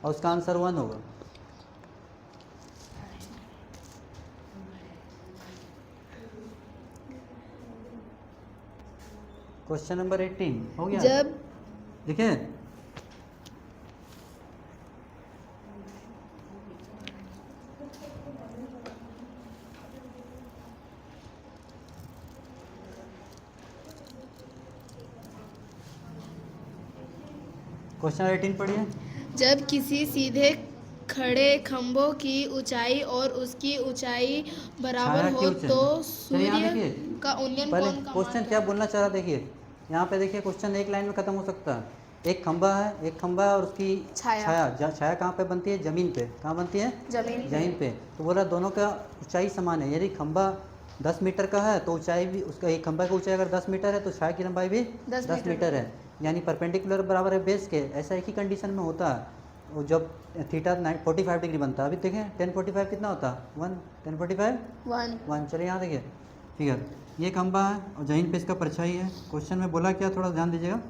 और उसका आंसर 1 होगा। क्वेश्चन नंबर 18 हो गया। जब देखिए क्वेश्चन 18 पढ़िए। जब किसी सीधे खड़े खंभों की ऊंचाई और उसकी ऊंचाई बराबर छाया की हो ऊंचाई। तो चलिए यहाँ सूर्य देखिए, का उन्नयन पहले कोण का क्वेश्चन क्या बोलना चाह रहा देखिए, यहाँ पे देखिए क्वेश्चन एक लाइन में खत्म हो सकता है। एक खंभा है और उसकी छाया। छाया कहाँ पे बनती है ज़मीन पे, कहाँ बनती है जमीन पे। तो बोला दोनों का ऊंचाई समान है, यदि खंभा 10 मीटर का है तो ऊंचाई भी उसका, एक खंभा की ऊंचाई अगर 10 मीटर है तो छाया की लंबाई भी 10 मीटर है, यानी परपेंडिकुलर बराबर है बेस के। ऐसा एक ही कंडीशन में होता है वो जब थीटा 45 डिग्री बनता है। अभी देखें 1045 कितना होता है 1, 1045 1। चलिए यहाँ देखिए फिगर, ये खंभा है और जमीन पे इसका परछाई है। क्वेश्चन में बोला क्या, थोड़ा ध्यान दीजिएगा।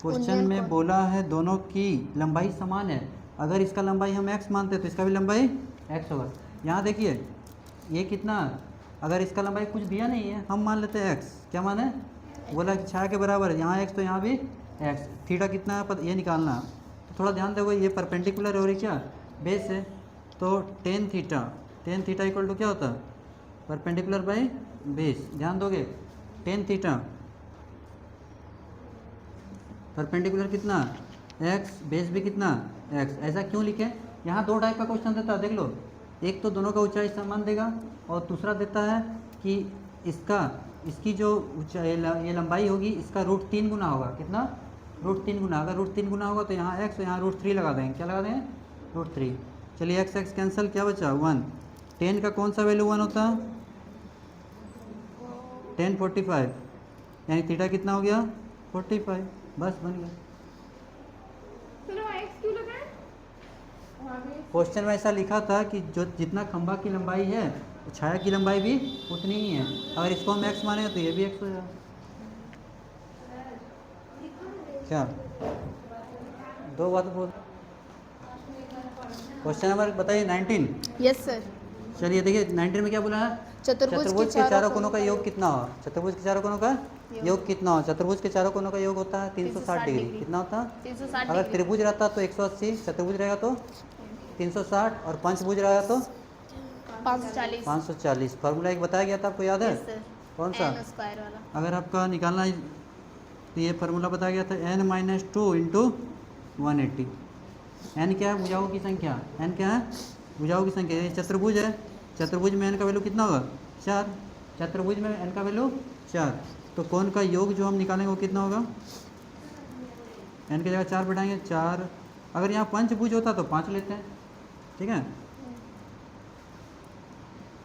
क्वेश्चन में बोला है दोनों की लंबाई समान है। अगर इसका लंबाई हम x मानते हैं तो इसका भी लंबाई x होगा। यहाँ देखिए ये कितना, अगर इसका लंबाई कुछ दिया नहीं है हम मान लेते हैं x, क्या माने बोला कि छाया के बराबर है, यहाँ x तो यहाँ भी x। थीटा कितना है ये निकालना है, तो थोड़ा ध्यान दोगे ये परपेंडिकुलर है और ये क्या बेस है, तो टेन थीटा इक्वल टू क्या होता है परपेंडिकुलर बाई बेस। ध्यान दोगे टेन थीटा परपेंडिकुलर कितना x, बेस भी कितना x। ऐसा क्यों लिखे, यहाँ 2 टाइप का क्वेश्चन देता है देख लो, एक तो दोनों का ऊंचाई समान देगा और दूसरा देता है कि इसकी जो ऊंचाई ये लंबाई होगी इसका √3 गुना होगा। कितना √3 गुना। अगर √3 गुना होगा तो यहाँ x और यहाँ √3 लगा देंगे, क्या लगा देंगे √3। चलिए x कैंसिल, क्या बचा 1। 10 का कौन सा वैल्यू 1 होता है 1045, यानी थीटा कितना हो गया 45। बस बन गया। क्वेश्चन में ऐसा लिखा था कि जो जितना खंभा की लंबाई है छाया की लंबाई भी उतनी ही है। अगर इसको हम x माने तो ये भी x हो जाएगा। क्या 2 बात बोल। क्वेश्चन नंबर बताइए 19। Yes sir. चलिए देखिए 19 में क्या बोला है, चतुर्भुज के चारों कोनों का योग कितना हो। चतुर्भुज के चारों कोनों का योग कितना हो। चतुर्भुज के चारों कोनों का योग होता है 360 डिग्री। कितना होता है 360 अगर त्रिभुज रहता तो 180, चतुर्भुज रहेगा तो 360 और पंचभुज रहेगा तो 540। 540। फार्मूला एक बताया गया था, आपको याद है? Yes sir. कौन सा? n स्क्वायर वाला। अगर आपका निकालना है तो ये फार्मूला बताया गया था n-2 इंटू 180। n क्या है? भुजाओं की संख्या। n क्या है? भुजाओं की संख्या। ये चतुर्भुज है, चतुर्भुज में n का वैल्यू कितना होगा? 4। चतुर्भुज में n का वैल्यू 4, तो कोण का योग जो हम निकालेंगे वो कितना होगा? n की जगह 4 बैठाएंगे, 4। अगर यहाँ पंचभुज होता तो 5 लेते हैं, ठीक है।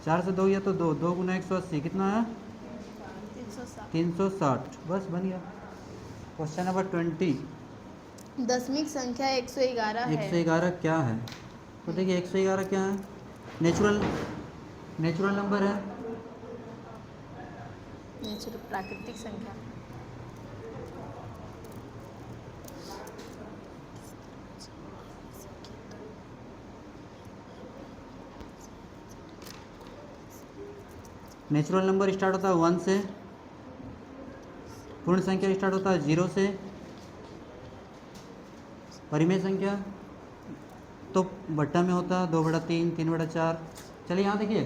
4 से 2 गया तो 2, 2 गुना 180 कितना है? 360। 360। बस बन गया। Question number 20। दशमिक संख्या 111 है। 111 क्या है? तो देखिए 111 क्या है? नेचुरल नंबर है। नेचुरल प्राकृतिक संख्या। नेचुरल नंबर स्टार्ट होता है 1 से, पूर्ण संख्या स्टार्ट होता है 0 से, परिमेय संख्या तो बट्टा में होता है 2/3, 3/4। चलिए यहाँ देखिए,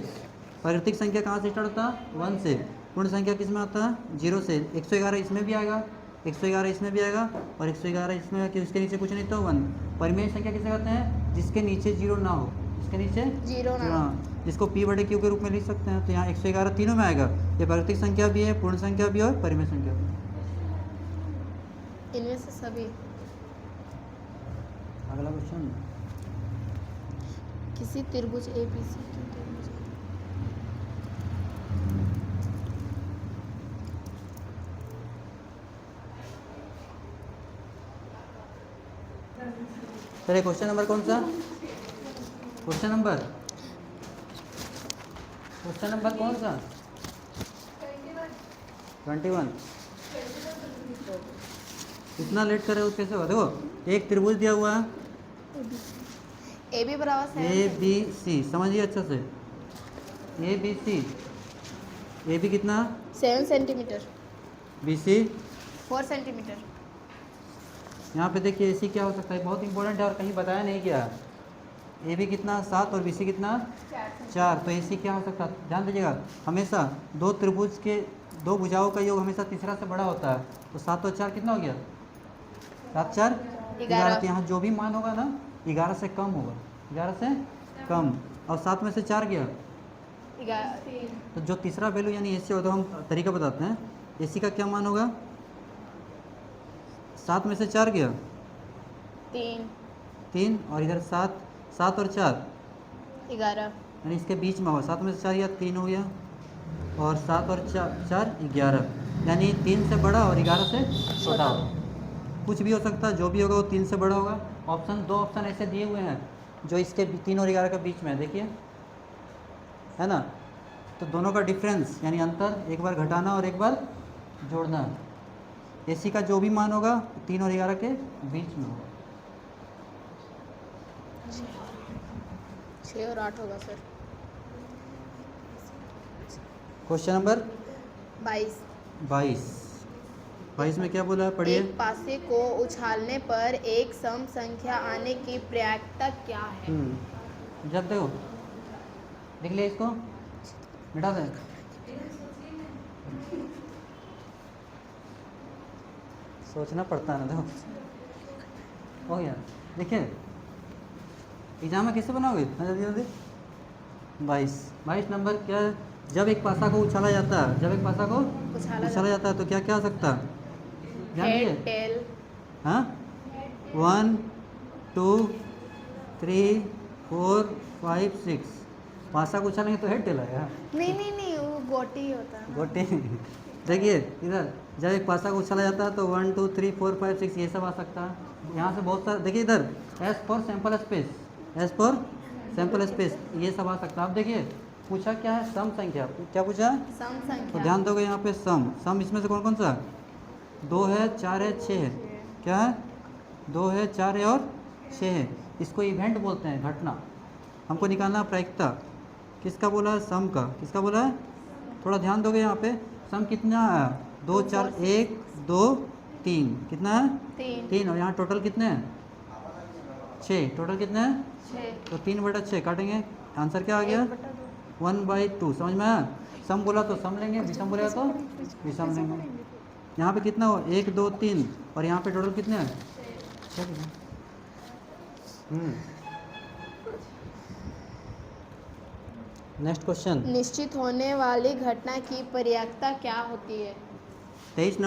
प्राकृतिक संख्या कहाँ से स्टार्ट होता है? 1 से। पूर्ण संख्या किस में आता है? 0 से। 111 इसमें भी आएगा, 111 इसमें भी आएगा, और 111 इसमें, कि इसके नीचे कुछ नहीं तो 1। परिमेय संख्या किसे कहते हैं? जिसके नीचे 0 ना हो, जिसके नीचे 0 ना हो। जिसको p/q के रूप में लिख सकते हैं। तो यहाँ 111 तीनों में आएगा। ये प्राकृतिक संख्या भी है, पूर्ण संख्या भी है और परिमेय संख्या भी। इनमें से सभी। अगला क्वेश्चन। किसी त्रिभुज ABC की त्रिभुज चलिए क्वेश्चन नंबर कौन सा? क्वेश्चन नंबर कौन सा? 21। इतना लेट कर रहे हो कैसे होगा? देखो एक त्रिभुज दिया हुआ है AB बराबर 7 ABC, समझिए अच्छा से। ABC, AB कितना? 7 सेंटीमीटर। BC 4 centimetre. यहाँ पे देखिए AC क्या हो सकता है? बहुत इंपॉर्टेंट है और कहीं बताया नहीं गया। AB कितना? 7 और BC कितना? 4। तो AC क्या हो सकता है? ध्यान दीजिएगा, हमेशा दो त्रिभुज के दो भुजाओं का योग हमेशा तीसरा से बड़ा होता है। तो 7 और 4 कितना हो गया? 7 4 11। तो यहाँ जो भी मान होगा ना 11 से कम होगा, 11 से कम। और 7 में से 4 गया, तो जो तीसरा वैल्यू यानी AC होगा, तो हम तरीका बताते हैं। AC का क्या मान होगा? 7 में से 4 गया 3, और इधर 7 और 4 11, यानी इसके बीच में होगा। 7 में से 4 गया 3 हो गया, और 7 और 4 11, यानी 3 से बड़ा और 11 से छोटा होगा। कुछ भी हो सकता है, जो भी होगा वो 3 से बड़ा होगा। दो ऑप्शन ऐसे दिए हुए हैं जो इसके 3 और 11 के बीच में है, देखिए, है ना। तो दोनों का डिफरेंस यानी अंतर एक बार घटाना और एक बार जोड़ना। AC का जो भी मान होगा 3 और 11 के बीच में होगा। 6 और 8 होगा सर। Question number 22। 22 में क्या बोला है? पढ़िए। एक पासे को उछालने पर एक सम संख्या आने की प्रायिकता क्या है? जब देखो, देख लिया इसको, मिटा दें। सोचना पड़ता है ना, देखो हो गया। देखिए एग्जाम में किससे बनाओगे? जल्दी जल्दी। 22 नंबर क्या है? जब एक पासा को उछाला जाता है, जब एक पासा को उछाला जाता है तो क्या क्या हो सकता है? Head, tail. हाँ, 1 2 3 4 5 6। पासा को उछालेंगे तो हेड टेल आएगा। नहीं, वो गोटी होता है। गोटी। देखिए इधर, जब एक पासा को उछाला जाता है तो 1 2 3 4 5 6 ये सब आ सकता है। यहाँ से बहुत सारा, देखिए इधर S for sample space, S for sample space, ये सब आ सकता है। अब देखिए पूछा क्या है? सम संख्या। क्या पूछा? सम तो संख्या। ध्यान दोगे यहाँ पे सम इसमें से कौन कौन सा? 2 है, 4 है, 6 है। क्या है? 2 है, 4 है और 6 है। इसको इवेंट बोलते हैं, घटना। हमको निकालना प्रायिकता। किसका बोला है? सम का। किसका बोला है? थोड़ा ध्यान दोगे यहाँ पे। सम कितना है? 2 4 1 2 3। कितना है? 3। और यहाँ टोटल कितने हैं? 6। टोटल कितने हैं? 6। तो 3/6 काटेंगे, आंसर क्या आ गया? 1/2 समझ में आया। सम बोला तो सम लेंगे, विषम बोलेगा तो विषम लेंगे। यहाँ पे कितना हो 1 2 3 और यहाँ पे टोटल कितने हैं 6। नेक्स्ट क्वेश्चन निश्चित होने वाली घटना की पर्यायता क्या होती है? 23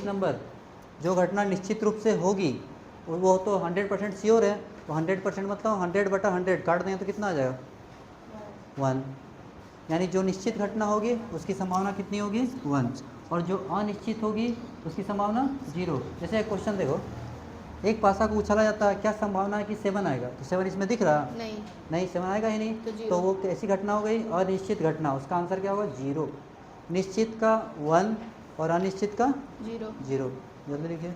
नंबर जो घटना निश्चित रूप से होगी वो तो 100% श्योर है, तो 100% मतलब 100/100 काट देंगे तो कितना आ जाएगा 1। यानी जो निश्चित घटना होगी उसकी संभावना कितनी होगी 1, और जो अनिश्चित होगी उसकी संभावना 0। जैसे एक क्वेश्चन देखो, एक पासा को उछाला जाता है, क्या संभावना है कि 7 आएगा? तो 7 इसमें दिख रहा नहीं 7 आएगा ही नहीं, तो वो ऐसी घटना हो गई अनिश्चित घटना, उसका आंसर क्या होगा 0। निश्चित का 1 और अनिश्चित का 0। जल्दी लिखिए।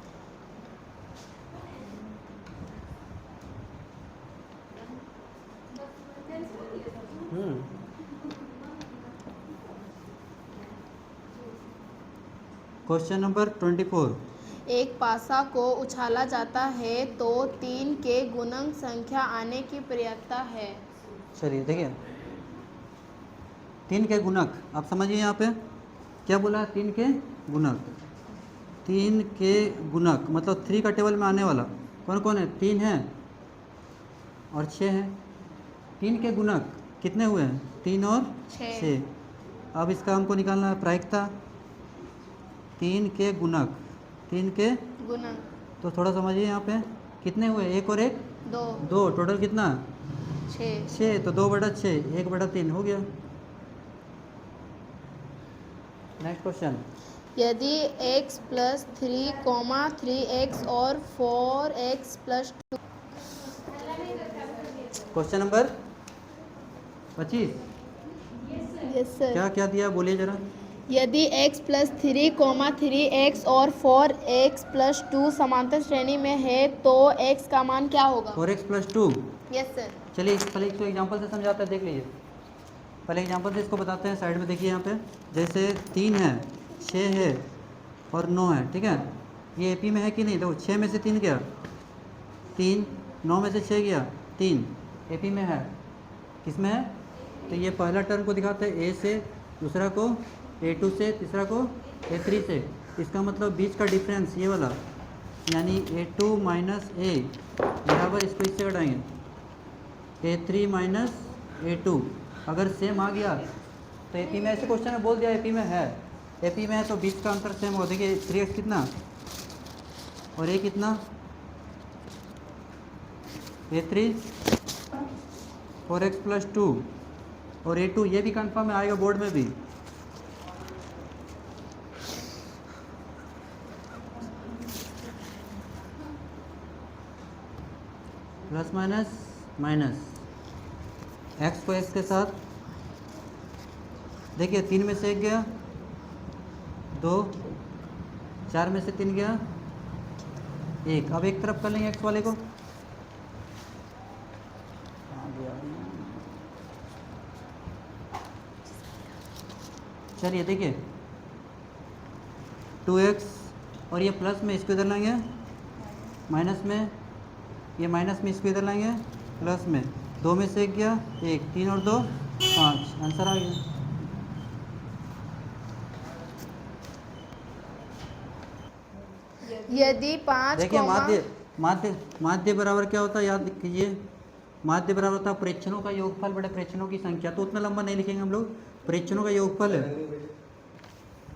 Question number 24। एक पासा को उछाला जाता है तो 3 के गुणक संख्या आने की पर्यायता है। चलिए देखिए 3 के गुणक, आप समझिए यहाँ पे क्या बोला, 3 के गुणक। 3 के गुणक मतलब 3 का टेबल में आने वाला कौन कौन है? 3 है और 6 है। 3 के गुणक कितने हुए हैं? 3 और 6। अब इसका हमको निकालना है प्रायिकता। 3 के गुणक, 3 के गुणक तो थोड़ा समझिए यहाँ पे कितने हुए, 1 और 1 2, टोटल कितना 6, तो 2/6 1/3 हो गया। नेक्स्ट क्वेश्चन, यदि x + 3, 3x और 4x + 2। Question number 25। Yes sir. क्या क्या दिया बोलिए जरा। यदि x + 3, 3x और 4x + 2 समांतर श्रेणी में है तो x का मान क्या होगा? 4x + 2। Yes sir. चलिए पहले इसको एग्जांपल से समझाते हैं, देख लीजिए। पहले एग्जांपल से इसको बताते हैं, साइड में देखिए यहाँ पे। जैसे 3 है, 6 है और 9 है, ठीक है। ये एपी में है कि नहीं? देखो 6 में से 3 गया 3, 9 में से 6 गया 3, एपी में है। किस में है? तो ये पहला टर्म को दिखाते हैं ए से, दूसरा को A2 से, तीसरा को A3 से। इसका मतलब बीच का डिफरेंस ये वाला, यानी A2 - A बराबर, इसको इससे घटाएंगे A3 - A2। अगर सेम आ गया तो एपी में, ऐसे क्वेश्चन में बोल दिया एपी में है, एपी में है तो बीच का अंतर सेम हो। देखिए 3x कितना और A कितना, A3 4x + 2 और A2, ये भी कंफर्म आएगा बोर्ड में भी। प्लस माइनस x को x के साथ, देखिए 3 में से 1 गया 2, 4 में से 3 गया 1। अब एक तरफ कर लेंगे x वाले को, चलिए देखिए 2x और ये प्लस में इसको इधर लाएंगे, माइनस में ये माइनस में इसको इधर लाएंगे, प्लस में 2 में से 1 गया 1, 3 और 2 5, आंसर आ गया। यदि 5 देखिए माध्य बराबर क्या होता है, याद कीजिए। माध्य बराबर होता है प्रेक्षणों का योगफल बटे प्रेक्षणों की संख्या। तो उतना लंबा नहीं लिखेंगे हम लोग, प्रेक्षणों का योगफल है।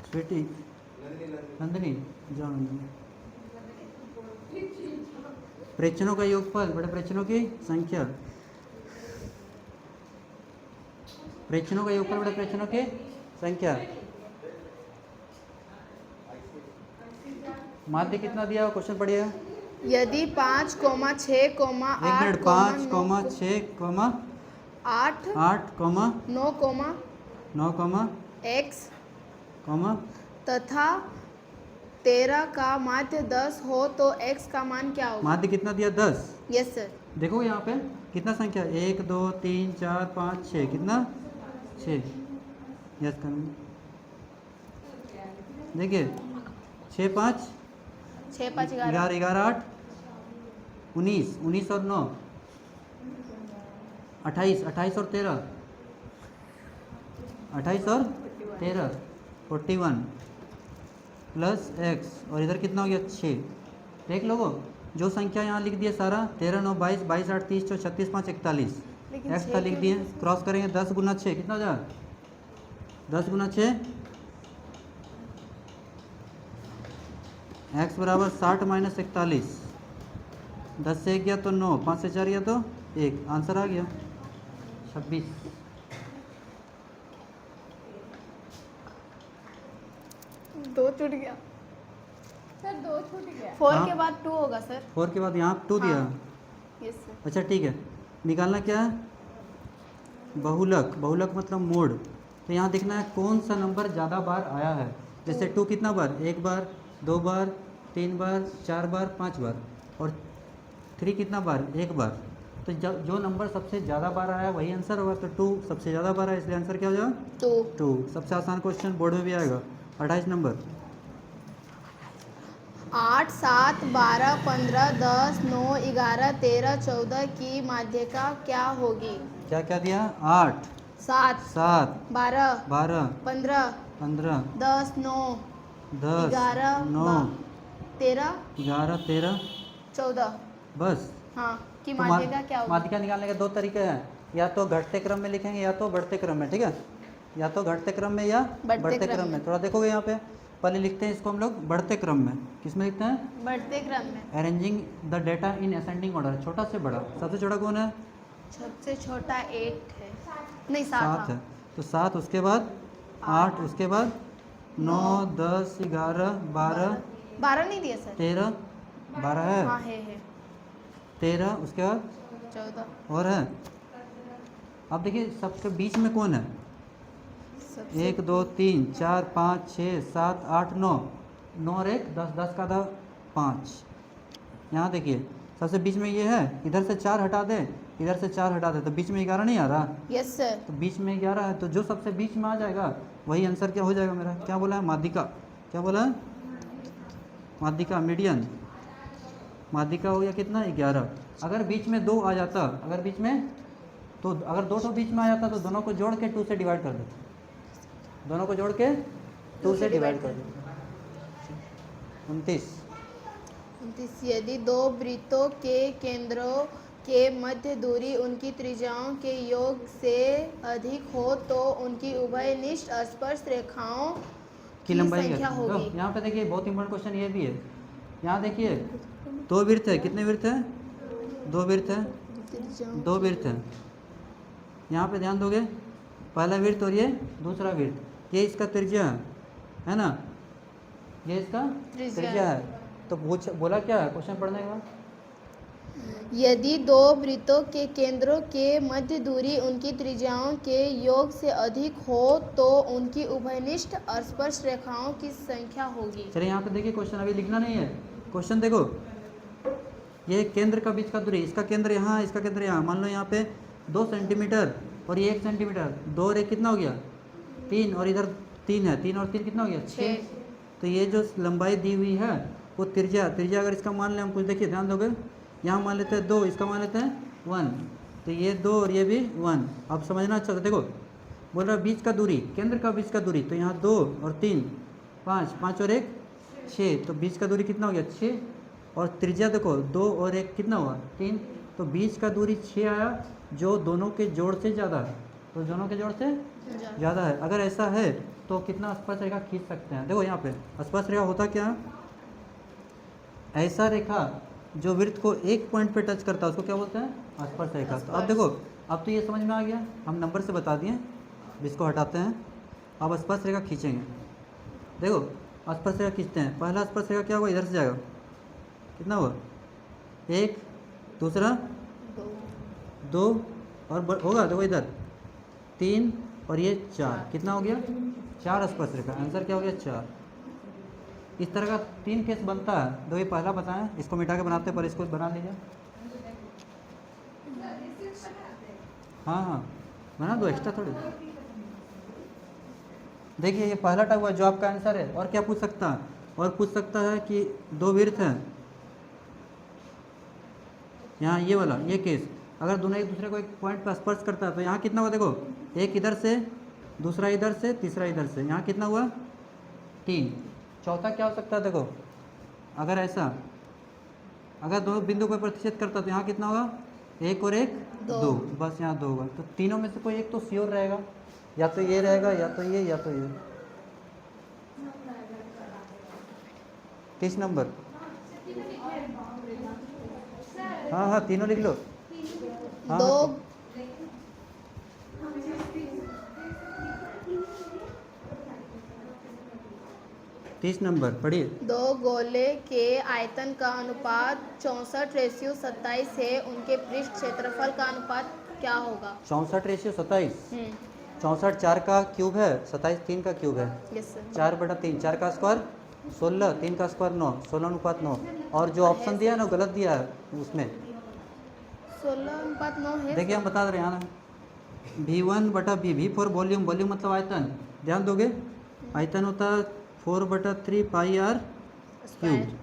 स्वीटी नंदिनी जाओ नंदिनी, प्रेक्षणों का योगफल बटे प्रेक्षणों की संख्या, प्रेक्षणों का योगफल बटे प्रेक्षणों की संख्या। माध्य कितना दिया क्वेश्चन पढ़िएगा। यदि 5, 6, 8, 5, 6, 8, 8, 9, x तथा तथा 13 का माध्य 10 हो तो x का मान क्या होगा? माध्य कितना दिया 10। Yes sir. देखो यहाँ पे कितना संख्या, 1 2 3 4 5 6, कितना 6। यस करेंगे, देखिए 6 5 11 11 8 19 19 और 9 28, 28 और 13, 28 और 13 41 प्लस एक्स, और इधर कितना हो गया 6। देख लो जो संख्या यहाँ लिख दिए सारा 13 9 22 22 8 30 4 36 5 41, लेकिन एक्स छः का लिख क्यों दिए। लिखे इसमें? क्रॉस करेंगे 10 गुना 6 कितना हो जाएगा, 10 गुना 6 एक्स बराबर 60 माइनस 41, 10 से 1 गया तो 9, 5 से 4 गया तो 1, आंसर आ गया 26। दो छूट गया सर 2 छूट गया। 4 हाँ। के बाद 2 होगा सर। 4 के बाद यहाँ 2 दिया। Yes sir. अच्छा ठीक है, निकालना क्या है, बहुलक, बहुलक मतलब मोड। तो यहाँ देखना है कौन सा नंबर ज़्यादा बार आया है। जैसे 2 कितना बार, 1 बार, 2 बार, 3 बार, 4 बार, 5 बार, और 3 कितना बार, 1 बार। तो जो नंबर सबसे ज़्यादा बार आया वही आंसर होगा। तो 2 सबसे ज़्यादा बार आया, इसलिए आंसर क्या हो जाएगा 2। सबसे आसान क्वेश्चन बोर्ड में भी आएगा। 28 नंबर, 8 7 12 15 10 9 11 13 14 की माध्यिका क्या होगी? क्या क्या दिया, 8 7 7 12 12 15 15 10 9 10 11 9 13 11 13 14 बस। हाँ की तो माध्यिका क्या होगी? माध्यिका निकालने के 2 तरीके हैं, या तो घटते क्रम में लिखेंगे या तो बढ़ते क्रम में। ठीक है, या तो घटते क्रम में या बढ़ते क्रम में। थोड़ा देखोगे यहाँ पे, पहले लिखते हैं इसको हम लोग बढ़ते क्रम में। किस में लिखते हैं, बढ़ते क्रम में। Arranging the data in ascending order. छोटा से बड़ा, सबसे छोटा कौन है, सबसे छोटा 8 है, नहीं 7 है। तो 7 उसके बाद 8 उसके बाद 9 10 11 12 12 नहीं दिया सर। 13 12 है, हाँ है 13 उसके बाद 14 और है। अब देखिए सबके बीच में कौन है, सबसे 1 2 3 4 5 6 7 8 9, 9 और 1 10, 10 का था 5। यहाँ देखिए सबसे बीच में ये है, इधर से 4 हटा दे, इधर से 4 हटा दे, तो बीच में 11 नहीं आ रहा। Yes sir. तो बीच में 11 है, तो जो सबसे बीच में आ जाएगा वही आंसर क्या हो जाएगा मेरा। क्या बोला है, माध्यिका। क्या बोला है, माध्यिका, मीडियन। माध्यिका हो गया कितना, 11। अगर बीच में 2 आ जाता, अगर बीच में तो अगर 2 तो बीच में आ जाता तो दोनों को जोड़ के 2 से डिवाइड कर देते, दोनों को जोड़ के 2 से डिवाइड कर देते। 29 यदि दो वृत्तों के केंद्रों के मध्य दूरी उनकी त्रिज्याओं के योग से अधिक हो तो उनकी उभयनिष्ठ स्पर्श रेखाओं की लंबाई संख्या क्या होगी। यहाँ पे देखिए बहुत इंपॉर्टेंट क्वेश्चन ये भी है। यहाँ देखिए 2 वृत्त है, कितने वृत्त है, 2 वृत्त है, त्रिज्याओं 2 वृत्त है। यहाँ पे ध्यान दोगे, पहला वृत्त और ये दूसरा वृत्त, ये इसका त्रिज्या है ना, ये इसका त्रिज्या है। तो बोला क्या है क्वेश्चन पढ़ने के बाद, यदि दो वृत्तों के केंद्रों के मध्य दूरी उनकी त्रिज्याओं के योग से अधिक हो तो उनकी उभयनिष्ठ स्पर्श रेखाओं की संख्या होगी। चलिए यहाँ पे देखिए क्वेश्चन अभी लिखना नहीं है। क्वेश्चन देखो, ये केंद्र का बीच का दूरी, इसका केंद्र यहाँ, इसका केंद्र यहाँ। मान लो यहाँ पे 2 सेंटीमीटर और ये 1 सेंटीमीटर, 2 और 1 कितना हो गया 3, और इधर 3 है, 3 और 3 कितना हो गया 6। तो ये जो लंबाई दी हुई है वो त्रिज्या, त्रिज्या अगर इसका मान लें हम, कुछ देखिए ध्यान दोगे, यहाँ मान लेते हैं 2, इसका मान लेते हैं 1, तो ये 2 और ये भी 1। अब समझना अच्छा, देखो बोल रहा बीच का दूरी, केंद्र का बीच का दूरी, तो यहाँ 2 और 3 5, 5 और 1 6, तो बीच का दूरी कितना हो गया 6। और त्रिज्या देखो 2 और 1 कितना हुआ 3, तो बीच का दूरी 6 आया, जो दोनों के जोड़ से ज़्यादा है, तो दोनों के जोड़ से ज़्यादा है। अगर ऐसा है तो कितना स्पर्श रेखा खींच सकते हैं। देखो यहाँ पे स्पर्श रेखा होता क्या है, ऐसा रेखा जो वृत्त को एक पॉइंट पे टच करता है उसको क्या बोलते हैं, स्पर्श रेखा। तो अब देखो, अब तो ये समझ में आ गया, हम नंबर से बता दिए, इसको हटाते हैं। अब स्पर्श रेखा खींचेंगे। देखो स्पर्श रेखा खींचते हैं, पहला स्पर्श रेखा क्या होगा, इधर से जाएगा, कितना हुआ 1, दूसरा 2 और होगा देखो इधर 3 और ये 4, कितना हो गया 4 स्पर्श रेखा। आंसर क्या हो गया 4। इस तरह का 3 केस बनता है। दो ये पहला बताएं, इसको मिटा के बनाते हैं, पर इसको बना लीजिए। हाँ बना दो, एक्स्ट्रा थोड़ी। देखिए ये पहला टाइप हुआ जो आपका आंसर है। और क्या पूछ सकता है, और पूछ सकता है कि 2 वृत्त हैं, यहाँ ये वाला ये केस, अगर दोनों एक दूसरे को एक पॉइंट पर स्पर्श करता है तो यहाँ कितना हुआ देखो, एक इधर से, दूसरा इधर से, तीसरा इधर से, यहाँ कितना हुआ 3। चौथा क्या हो सकता है देखो, अगर ऐसा, अगर दोनों बिंदु को प्रतिच्छेद करता तो यहाँ कितना होगा, एक और एक दो, बस यहाँ 2 होगा। तो तीनों में से कोई एक तो श्योर रहेगा, या तो ये रहेगा, या तो ये, या तो ये। 30 नंबर, हाँ हाँ तीनों लिख लो। हाँ, दो हाँ, 30 नंबर पढ़िए। दो गोले के आयतन का अनुपात 64:27 है, उनके पृष्ठ क्षेत्रफल का अनुपात क्या होगा? 64:27, 64 4 का क्यूब है, 27 3 का क्यूब है, यस सर। 4/3, 4 का स्क्वायर 16, 3 का स्क्वायर 9, 16:9। और जो ऑप्शन दिया है ना गलत दिया है उसमें, 16:9 है। देखिए हम बता दे रहे हैं ना, V1/B, V for volume, volume मतलब आयतन, ध्यान दोगे, आयतन होता है 4/3 पाई r स्क्वायर। क्यूब,